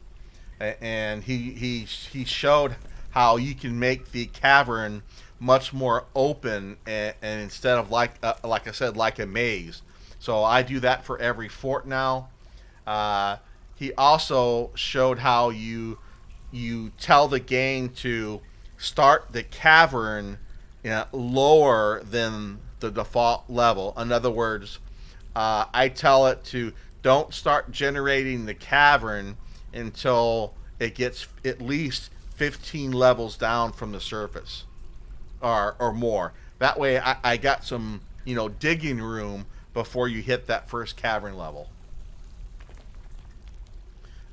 and he showed how you can make the cavern much more open, and instead of like I said, like a maze. So I do that for every fort now. Uh, he also showed how you tell the game to start the cavern lower than the default level. In other words, I tell it to don't start generating the cavern until it gets at least 15 levels down from the surface, or more. That way, I got some digging room before you hit that first cavern level.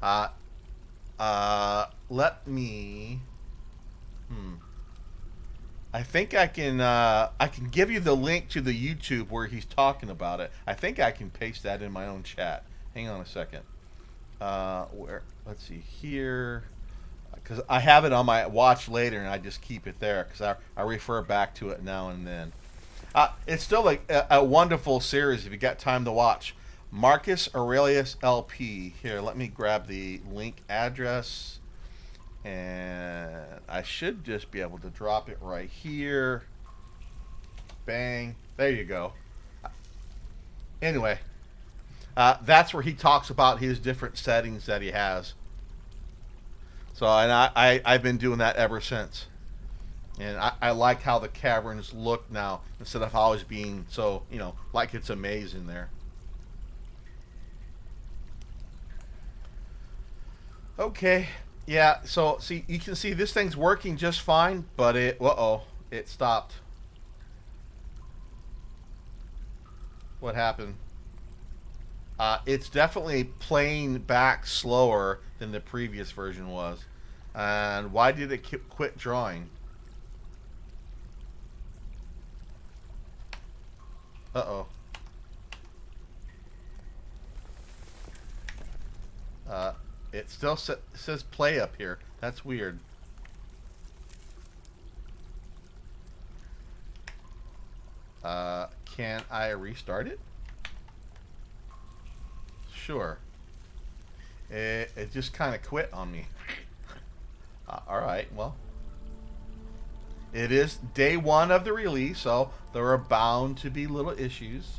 Uh, Let me. Hmm. I think I can give you the link to the YouTube where he's talking about it. I think I can paste that in my own chat. Hang on a second. Where? Let's see here, because I have it on my watch later, and I just keep it there because I refer back to it now and then. It's still like a wonderful series if you got time to watch. Marcus Aurelius LP. Here, let me grab the link address, and I should just be able to drop it right here. Bang. There you go. Anyway, that's where he talks about his different settings that he has. So, and I've been doing that ever since. And I like how the caverns look now instead of always being so, like it's a maze in there. Okay. Yeah, so see, you can see this thing's working just fine, but it stopped. What happened? It's definitely playing back slower than the previous version was. And why did it quit drawing? Uh-oh. Uh, it still says play up here. That's weird. Can I restart it? Sure. It just kind of quit on me. All right, well. It is day one of the release, so there are bound to be little issues.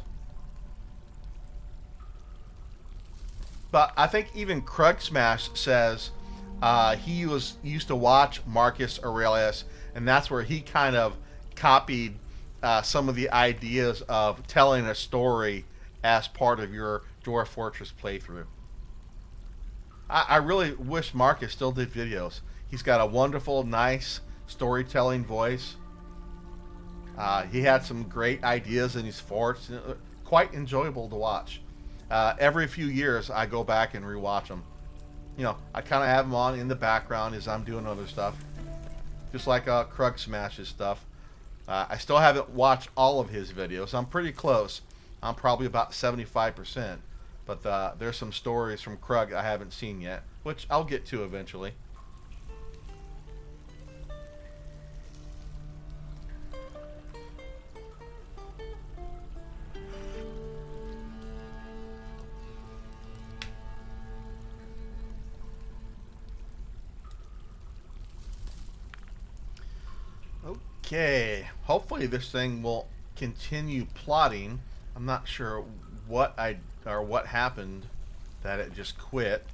But I think even Krug Smash says he used to watch Marcus Aurelius, and that's where he kind of copied some of the ideas of telling a story as part of your Dwarf Fortress playthrough. I really wish Marcus still did videos. He's got a wonderful, nice storytelling voice. He had some great ideas in his forts. Quite enjoyable to watch. Every few years, I go back and rewatch them. I kind of have them on in the background as I'm doing other stuff. Just like Krug Smash's stuff. I still haven't watched all of his videos. I'm pretty close. I'm probably about 75%. But there's some stories from Krug I haven't seen yet, which I'll get to eventually. Okay, hopefully this thing will continue plotting. I'm not sure what happened that it just quit,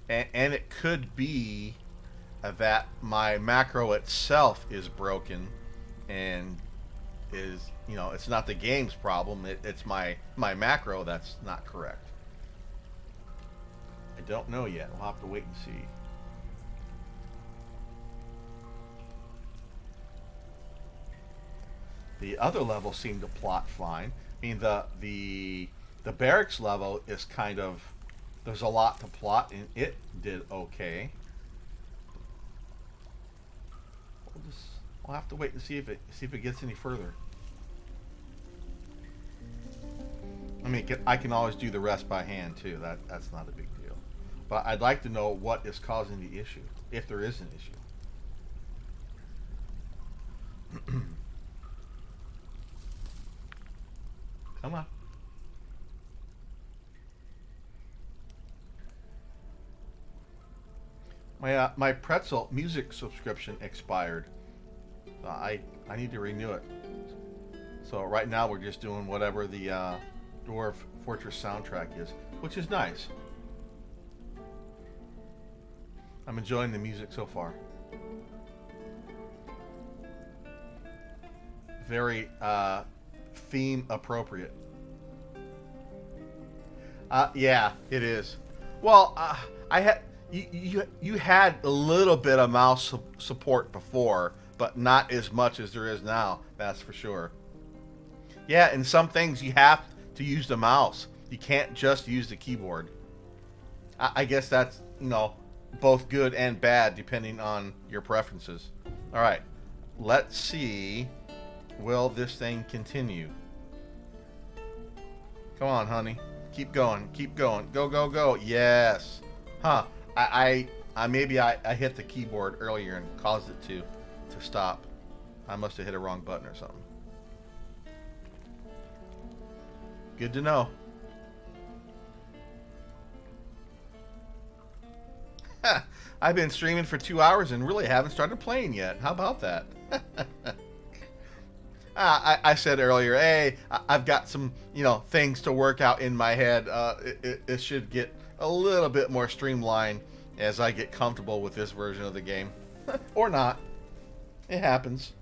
and it could be that my macro itself is broken, and it's not the game's problem. It's my macro that's not correct. I don't know yet. We'll have to wait and see. The other levels seem to plot fine. I mean, the barracks level is kind of, there's a lot to plot, and it did okay. We'll have to wait and see if it gets any further. I mean, I can always do the rest by hand too. That's not a big deal. But I'd like to know what is causing the issue, if there is an issue. Come on. My pretzel music subscription expired. I need to renew it. So right now we're just doing whatever the Dwarf Fortress soundtrack is, which is nice. I'm enjoying the music so far. Very theme appropriate. Yeah, it is. Well, I had you had a little bit of mouse support before, but not as much as there is now. That's for sure. Yeah, in some things you have to use the mouse. You can't just use the keyboard. I guess that's both good and bad depending on your preferences. All right, let's see. Will this thing continue? Come on, honey. Keep going. Keep going. Go, go, go. Yes. Huh. I hit the keyboard earlier and caused it to stop. I must have hit a wrong button or something. Good to know. I've been streaming for 2 hours and really haven't started playing yet. How about that? I said earlier, hey, I've got some, things to work out in my head. It should get a little bit more streamlined as I get comfortable with this version of the game. Or not. It happens.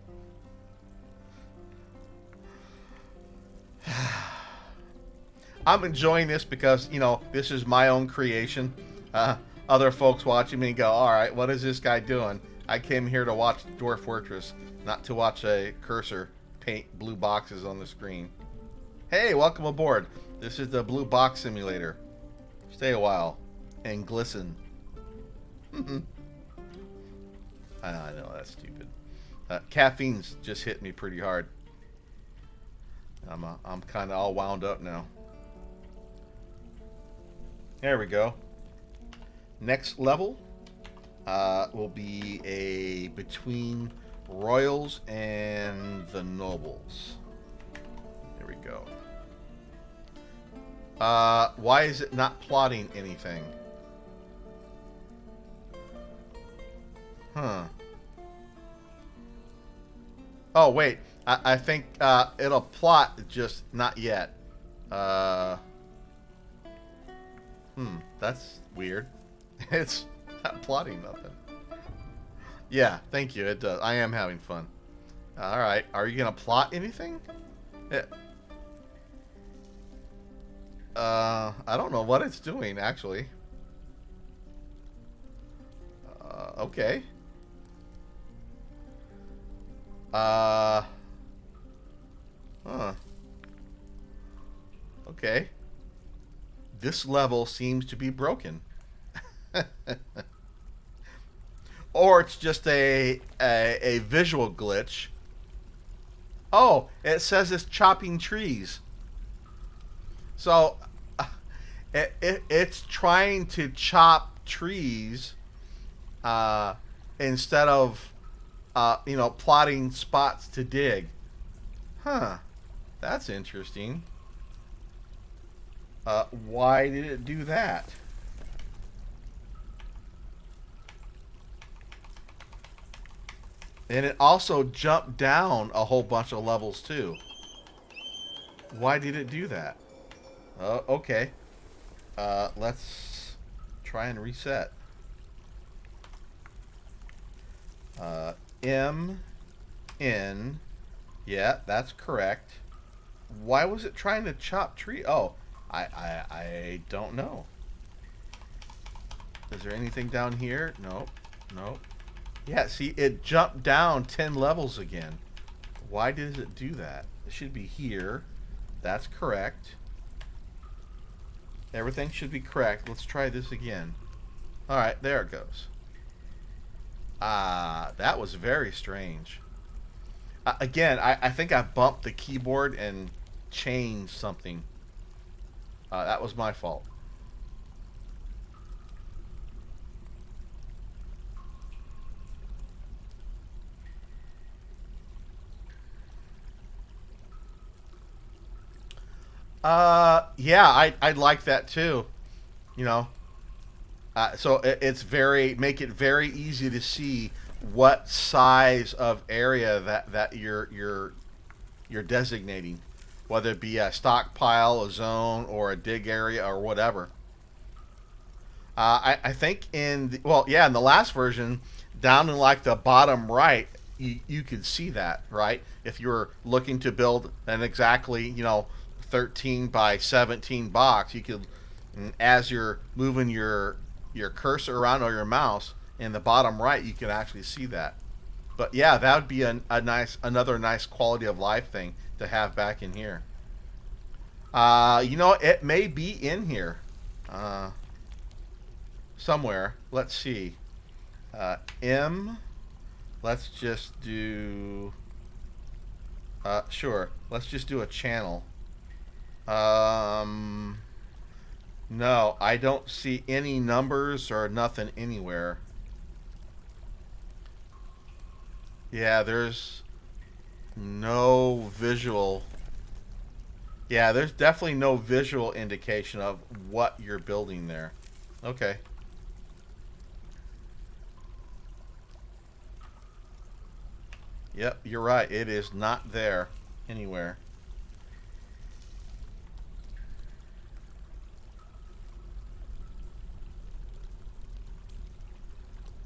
I'm enjoying this because, this is my own creation. Other folks watching me go, all right, what is this guy doing? I came here to watch Dwarf Fortress, not to watch a cursor paint blue boxes on the screen. Hey, welcome aboard. This is the Blue Box Simulator. Stay a while and glisten. I know, that's stupid. Caffeine's just hit me pretty hard. I'm kind of all wound up now. There we go. Next level will be a between royals and the nobles. There we go. Why is it not plotting anything? Huh. Oh, wait. I think it'll plot, just not yet. That's weird. It's not plotting nothing. Yeah, thank you. It does. I am having fun. All right. Are you going to plot anything? I don't know what it's doing, actually. Okay. Huh. Okay. This level seems to be broken. Or it's just a visual glitch. Oh, it says it's chopping trees. So it's trying to chop trees instead of plotting spots to dig. Huh. That's interesting. Why did it do that? And it also jumped down a whole bunch of levels too. Why did it do that? Okay. Let's try and reset. M, N. Yeah, that's correct. Why was it trying to chop tree? Oh, I don't know. Is there anything down here? Nope. Nope. Yeah, see, it jumped down 10 levels again. Why does it do that? It should be here. That's correct. Everything should be correct. Let's try this again. All right, there it goes. That was very strange. Again, I think I bumped the keyboard and changed something. That was my fault. Yeah, I'd like that too. You know, so it's make it very easy to see what size of area that you're designating, whether it be a stockpile, a zone, or a dig area, or whatever. I think in the last version, down in like the bottom right, you could see that, right? If you were looking to build an exactly 13 by 17 box, you could And as you're moving your cursor around or your mouse in the bottom right, you can actually see that. But yeah, that would be another nice quality of life thing to have back in here. You know, it may be in here uh, somewhere. Let's see. M. Let's just do. Sure. Let's just do a channel. Um, no, I don't see any numbers or nothing anywhere. Yeah, there's no visual. Yeah, there's definitely no visual indication of what you're building there. Okay. Yep, you're right. It is not there anywhere.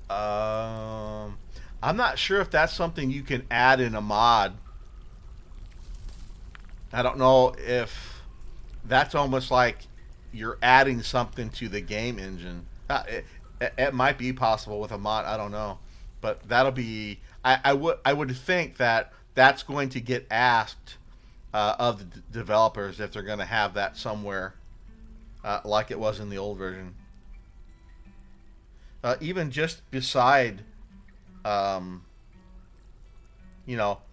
Um, I'm not sure if that's something you can add in a mod. I don't know if that's almost like you're adding something to the game engine. It might be possible with a mod. I don't know, but that'll be. I would think that that's going to get asked of the developers if they're going to have that somewhere, like it was in the old version. Even just beside, um,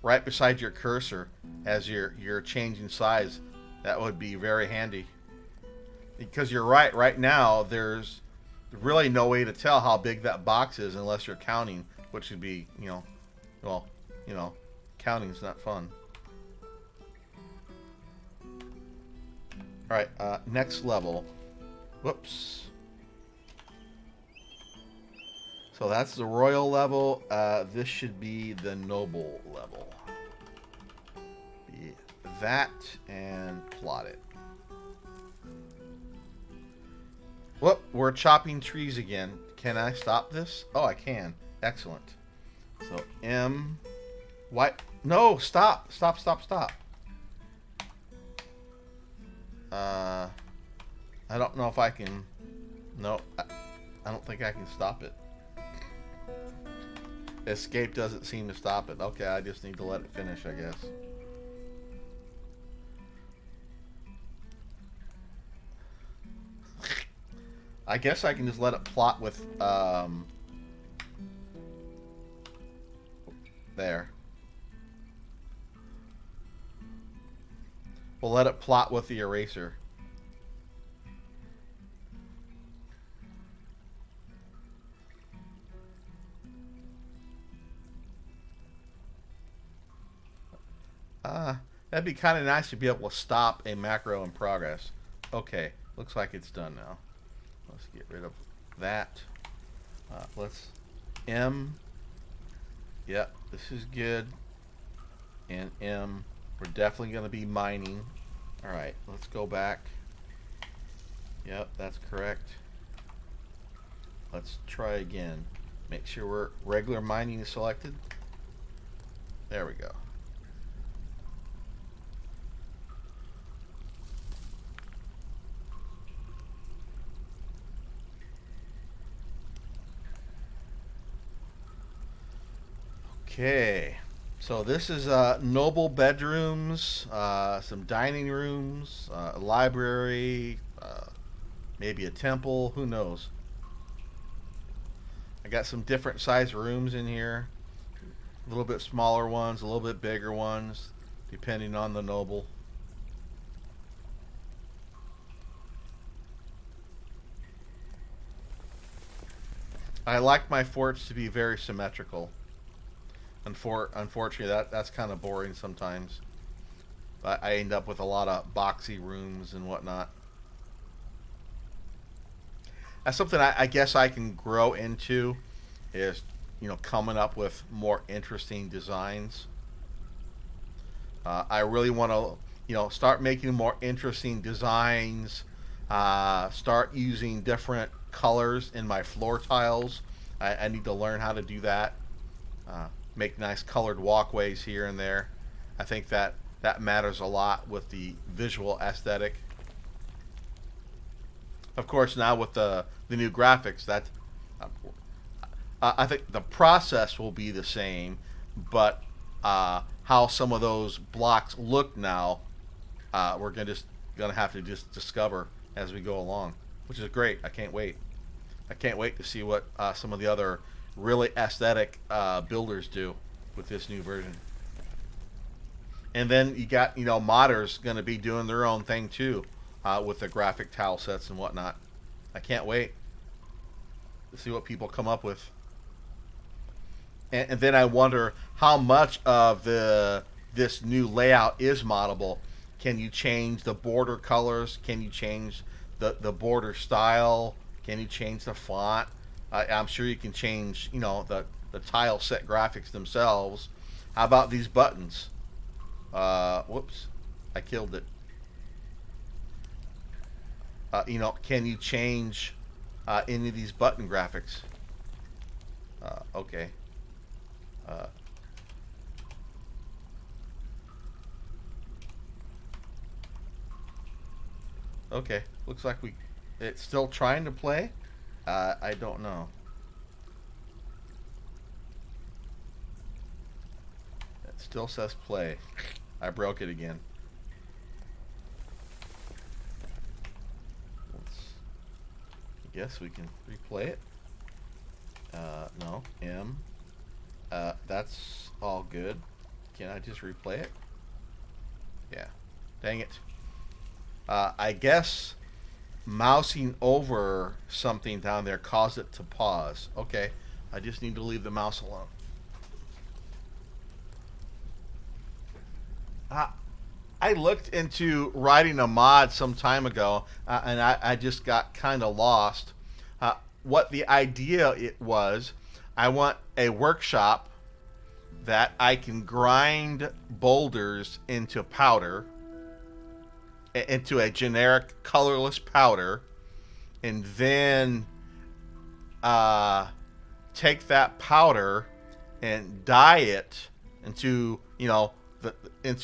right beside your cursor as you're changing size, that would be very handy. Because you're right. Right now, there's really no way to tell how big that box is unless you're counting, which would be, well, you know, counting's not fun. All right, next level. Whoops. So that's the royal level. This should be the noble level. Be that and plot it. Whoop, we're chopping trees again. Can I stop this? Oh, I can. Excellent. So M. Why? No, stop. Stop, stop, stop. I don't know if I can. No, I don't think I can stop it. Escape doesn't seem to stop it. Okay, I just need to let it finish, I guess. I guess I can just let it plot with, there. We'll let it plot with the eraser. That'd be kind of nice to be able to stop a macro in progress. Okay, looks like it's done now. Let's get rid of that. Let's M. Yep, this is good. And M. We're definitely going to be mining. All right, let's go back. Yep, that's correct. Let's try again. Make sure we're regular mining is selected. There we go. Okay, so this is noble bedrooms, some dining rooms, a library, maybe a temple. Who knows? I got some different size rooms in here. A little bit smaller ones, a little bit bigger ones, depending on the noble. I like my forts to be very symmetrical. Unfortunately, that's kind of boring sometimes. But I end up with a lot of boxy rooms and whatnot. That's something I guess I can grow into, is coming up with more interesting designs. I really want to start making more interesting designs. Start using different colors in my floor tiles. I need to learn how to do that. Make nice colored walkways here and there. I think that matters a lot with the visual aesthetic. Of course, now with the new graphics, that I think the process will be the same, but how some of those blocks look now, we're gonna have to just discover as we go along, which is great. I can't wait. I can't wait to see what some of the other really aesthetic builders do with this new version. And then you got modders going to be doing their own thing too, with the graphic tile sets and whatnot. I can't wait to see what people come up with. And then I wonder how much of the this new layout is moddable. Can you change the border colors? Can you change the border style? Can you change the font? I'm sure you can change, the tile set graphics themselves. How about these buttons? Whoops, I killed it. Can you change any of these button graphics? Okay. Uh, okay. Looks like it's still trying to play. I don't know. It still says play. I broke it again. I guess we can replay it. No. M. That's all good. Can I just replay it? Yeah. Dang it. I guess mousing over something down there caused it to pause. Okay. I just need to leave the mouse alone. I looked into writing a mod some time ago, and I just got kind of lost. What the idea it was, I want a workshop that I can grind boulders into powder, into a generic colorless powder, and then take that powder and dye it into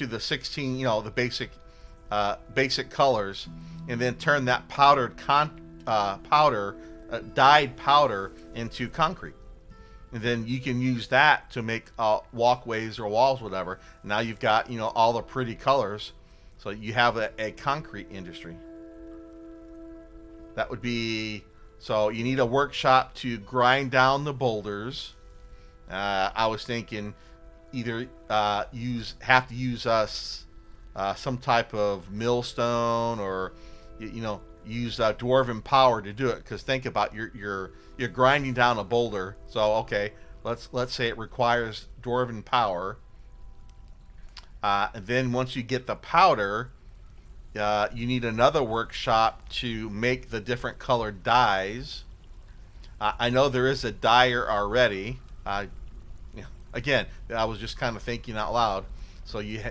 the 16 the basic colors, and then turn that dyed powder into concrete, and then you can use that to make walkways or walls, whatever. Now you've got all the pretty colors, so you have a concrete industry. That would be so. You need a workshop to grind down the boulders. I was thinking either have to use some type of millstone, or use dwarven power to do it. Because think about you're grinding down a boulder. So okay, let's say it requires dwarven power. And then once you get the powder, you need another workshop to make the different colored dyes. I know there is a dyer already. Again, I was just kind of thinking out loud. So you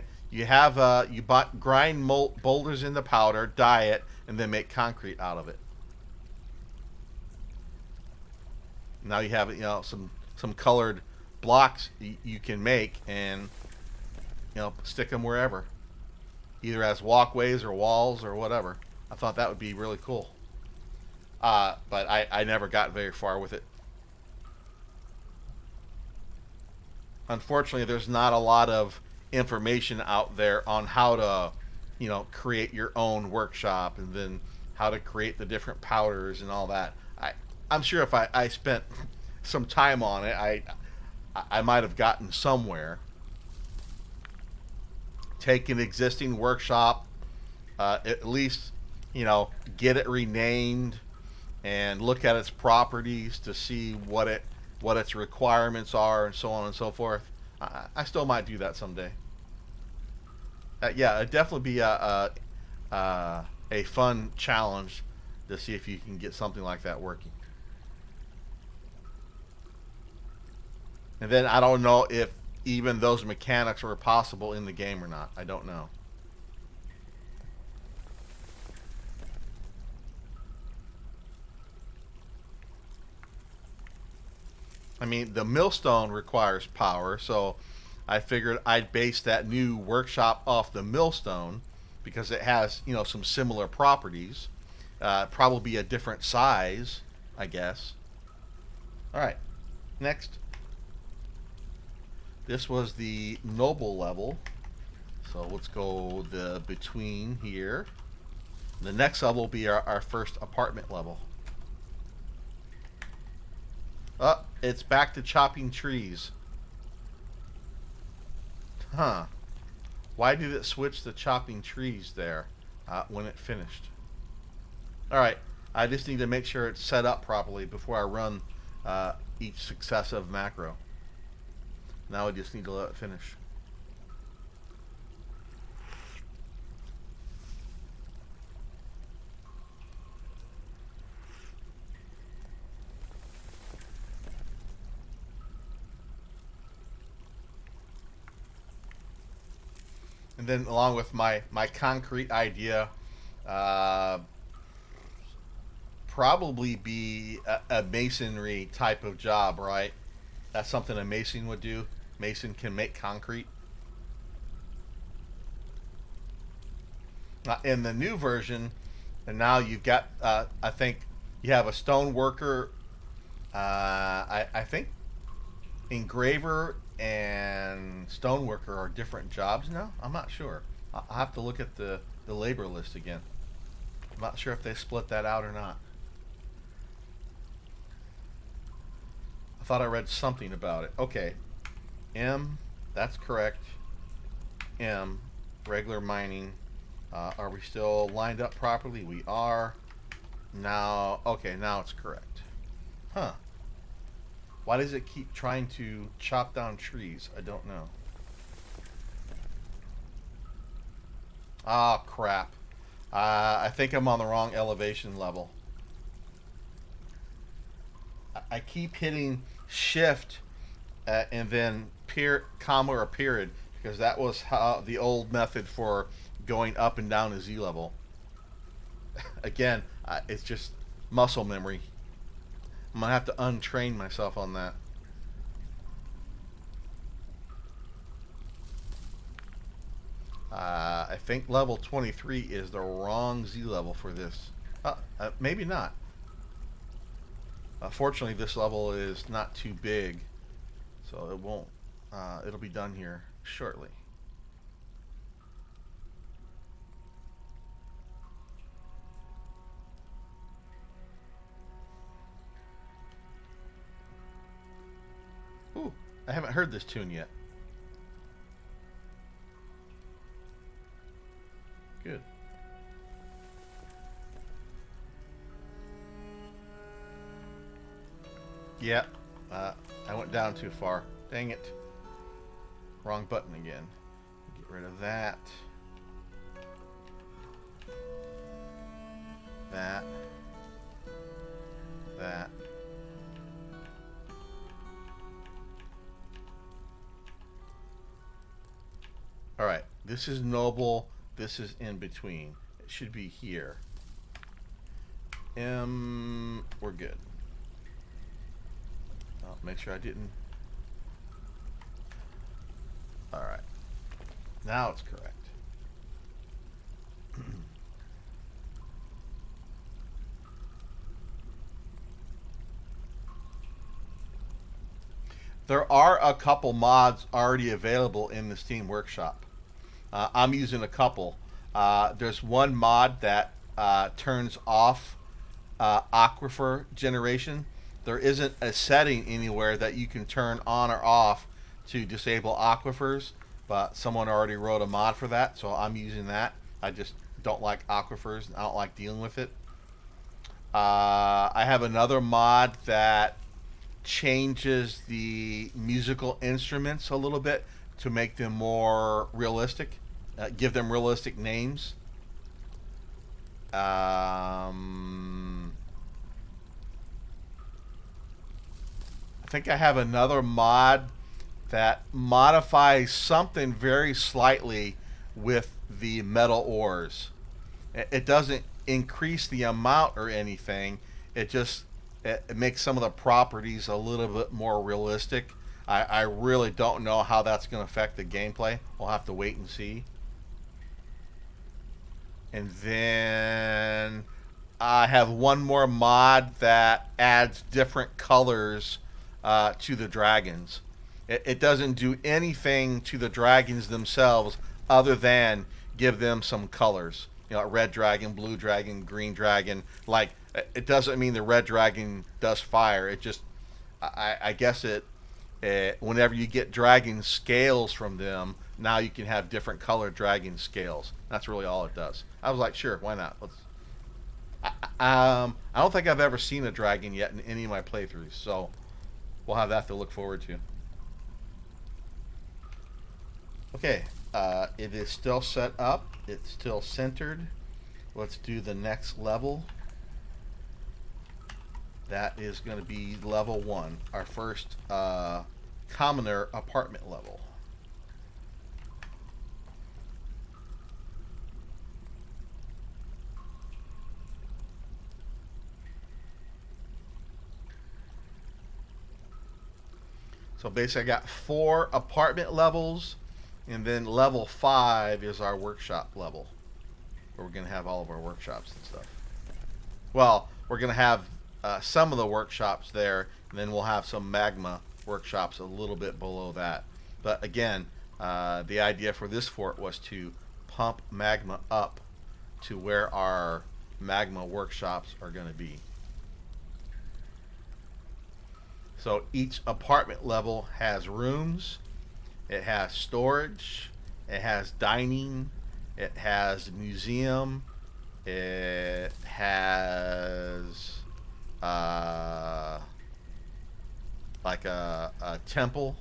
grind boulders into powder, dye it, and then make concrete out of it. Now you have some colored blocks you can make, and stick them wherever, either as walkways or walls or whatever. I thought that would be really cool. But I never got very far with it. Unfortunately, there's not a lot of information out there on how to, create your own workshop, and then how to create the different powders and all that. I'm sure if I spent some time on it, I might have gotten somewhere. Take an existing workshop, at least, get it renamed, and look at its properties to see what its requirements are, and so on and so forth. I still might do that someday. Yeah, it'd definitely be a fun challenge to see if you can get something like that working. And then I don't know if even those mechanics were possible in the game or not. I don't know. I mean, the millstone requires power, so I figured I'd base that new workshop off the millstone because it has, some similar properties. Probably be a different size, I guess. All right, next. This was the noble level. So let's go the between here. The next level will be our first apartment level. It's back to chopping trees. Huh. Why did it switch to chopping trees there when it finished? Alright, I just need to make sure it's set up properly before I run each successive macro. Now I just need to let it finish. And then along with my concrete idea, uh, probably be a masonry type of job, right? That's something a mason would do. Mason can make concrete. In the new version, and now you've got, I think you have a stone worker. I think engraver and stoneworker are different jobs now. I'm not sure. I'll have to look at the labor list again. I'm not sure if they split that out or not. I thought I read something about it. Okay. M, that's correct. M, regular mining. Are we still lined up properly? We are. Now, okay, now it's correct. Huh. Why does it keep trying to chop down trees? I don't know. Ah, crap. I think I'm on the wrong elevation level. I keep hitting shift and then comma or period because that was how the old method for going up and down a Z level. Again, it's just muscle memory. I'm gonna have to untrain myself on that. I think level 23 is the wrong Z level for this. Maybe not. Fortunately, this level is not too big, so it won't. It'll be done here shortly. Ooh, I haven't heard this tune yet. Good. Yeah, I went down too far. Dang it. Wrong button again. Get rid of that. That. That. Alright, this is noble. This is in between. It should be here. We're good. I'll make sure I didn't. Alright. Now it's correct. There are a couple mods already available in the Steam Workshop. I'm using a couple. There's one mod that turns off aquifer generation. There isn't a setting anywhere that you can turn on or off to disable aquifers, but someone already wrote a mod for that, so I'm using that. I just don't like aquifers and I don't like dealing with it. I have another mod that changes the musical instruments a little bit to make them more realistic, give them realistic names. I think I have another mod that modifies something very slightly with the metal ores. It doesn't increase the amount or anything. It makes some of the properties a little bit more realistic. I really don't know how that's going to affect the gameplay. We'll have to wait and see. And then I have one more mod that adds different colors to the dragons. It doesn't do anything to the dragons themselves other than give them some colors. You know, red dragon, blue dragon, green dragon. Like, it doesn't mean the red dragon does fire. It just, I guess whenever you get dragon scales from them, now you can have different colored dragon scales. That's really all it does. I was like, sure, why not? I don't think I've ever seen a dragon yet in any of my playthroughs, so we'll have that to look forward to. Okay, it is still set up. It's still centered. Let's do the next level. That is going to be level 1, our first commoner apartment level. So basically, I got 4 apartment levels, and then level 5 is our workshop level, where we're going to have all of our workshops and stuff. Well, we're going to have some of the workshops there, and then we'll have some magma workshops a little bit below that. But again, the idea for this fort was to pump magma up to where our magma workshops are going to be. So each apartment level has rooms, it has storage, it has dining, it has museum, it has like a temple,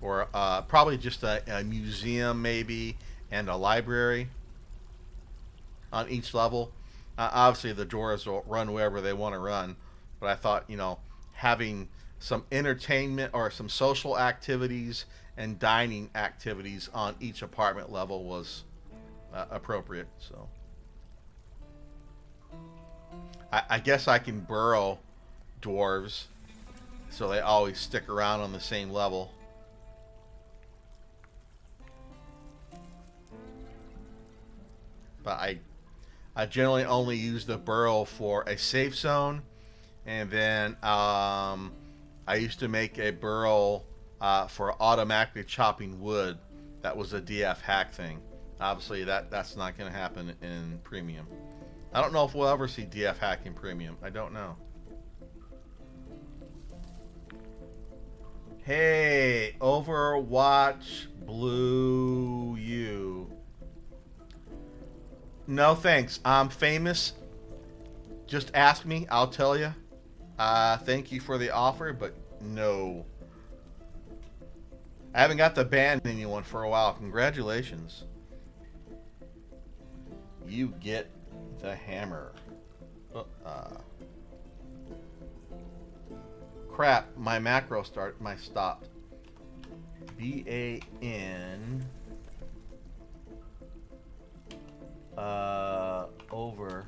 or probably just a museum maybe, and a library on each level. Obviously, the dwarves will run wherever they want to run, but I thought, having some entertainment or some social activities and dining activities on each apartment level was appropriate. So I guess I can burrow dwarves so they always stick around on the same level. But I generally only use the burrow for a safe zone, and then I used to make a burrow for automatically chopping wood. That was a DF hack thing. Obviously, that's not going to happen in premium. I don't know if we'll ever see DF hack in premium. I don't know. Hey, Overwatch Blue you. No thanks. I'm famous. Just ask me. I'll tell you. Thank you for the offer, but no. I haven't got to ban anyone for a while. Congratulations. You get the hammer. Crap, my macro stopped. BAN over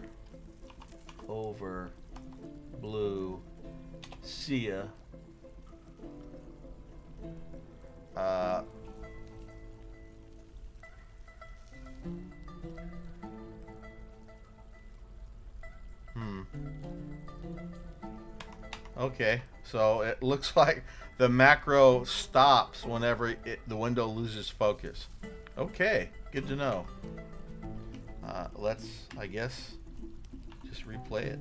blue see ya. Uh, Okay, so it looks like the macro stops whenever the window loses focus. Okay, good to know. Let's, I guess, just replay it.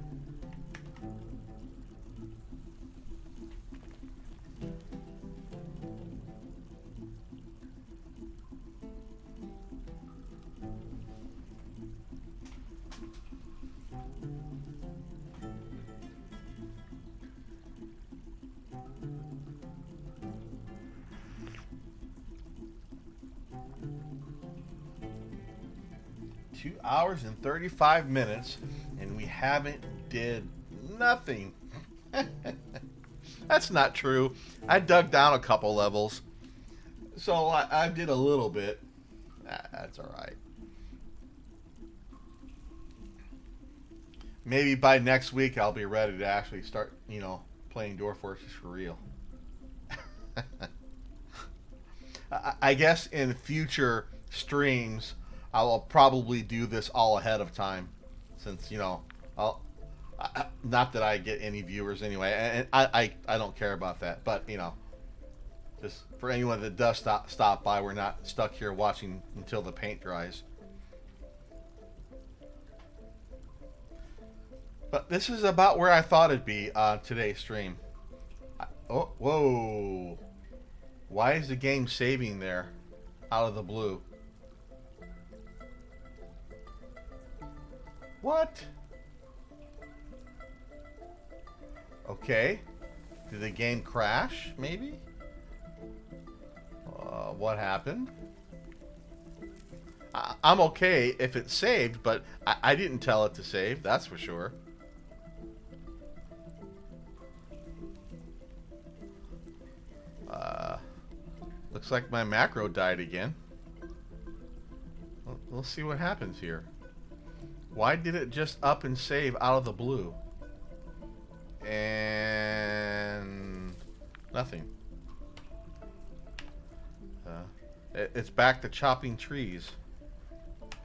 2 hours and 35 minutes, and we haven't did nothing. That's not true. I dug down a couple levels, so I did a little bit. That's all right. Maybe by next week I'll be ready to actually start, playing Dwarf Fortress for real. I guess in future streams I will probably do this all ahead of time, since I'll not that I get any viewers anyway, and I don't care about that. But just for anyone that does stop by, we're not stuck here watching until the paint dries. But this is about where I thought it'd be on today's stream. Oh, whoa! Why is the game saving there, out of the blue? What? Okay. Did the game crash, maybe? What happened? I'm okay if it's saved, but I didn't tell it to save, that's for sure. Looks like my macro died again. We'll see what happens here. Why did it just up and save out of the blue? And nothing. It's back to chopping trees.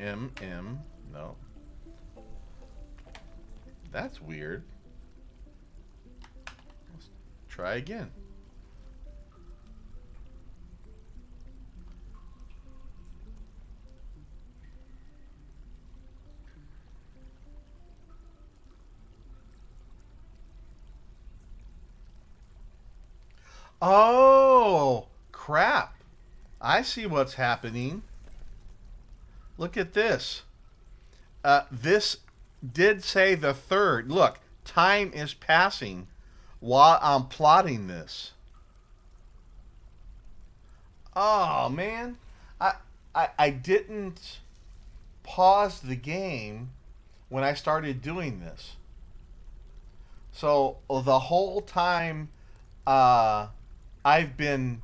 No. That's weird. Let's try again. Oh, crap. I see what's happening. Look at this. This did say the 3rd. Look, time is passing while I'm plotting this. Oh, man. I didn't pause the game when I started doing this. So the whole time I've been,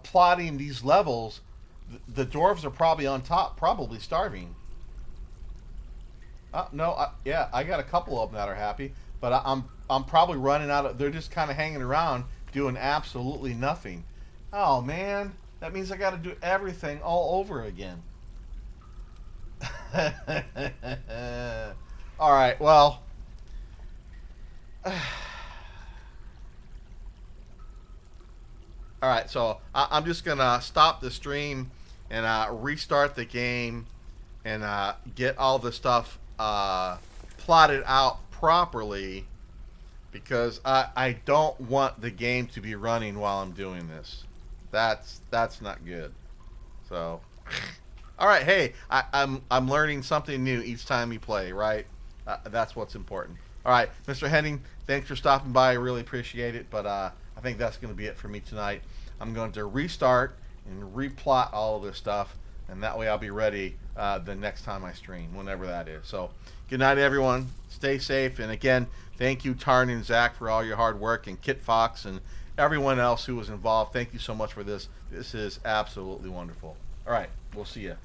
plotting these levels, the dwarves are probably on top, probably starving. No, yeah, I got a couple of them that are happy, but I'm probably running out of. They're just kind of hanging around, doing absolutely nothing. Oh man, that means I got to do everything all over again. All right, well. Alright, so I'm just going to stop the stream and restart the game and get all the stuff plotted out properly, because I don't want the game to be running while I'm doing this. That's not good. So, alright, hey, I'm learning something new each time we play, right? That's what's important. Alright, Mr. Henning, thanks for stopping by. I really appreciate it, but I think that's going to be it for me tonight. I'm going to restart and replot all of this stuff, and that way I'll be ready the next time I stream, whenever that is. So, good night, everyone. Stay safe, and again, thank you, Tarn and Zach, for all your hard work, and Kit Fox and everyone else who was involved. Thank you so much for this. This is absolutely wonderful. All right, we'll see you.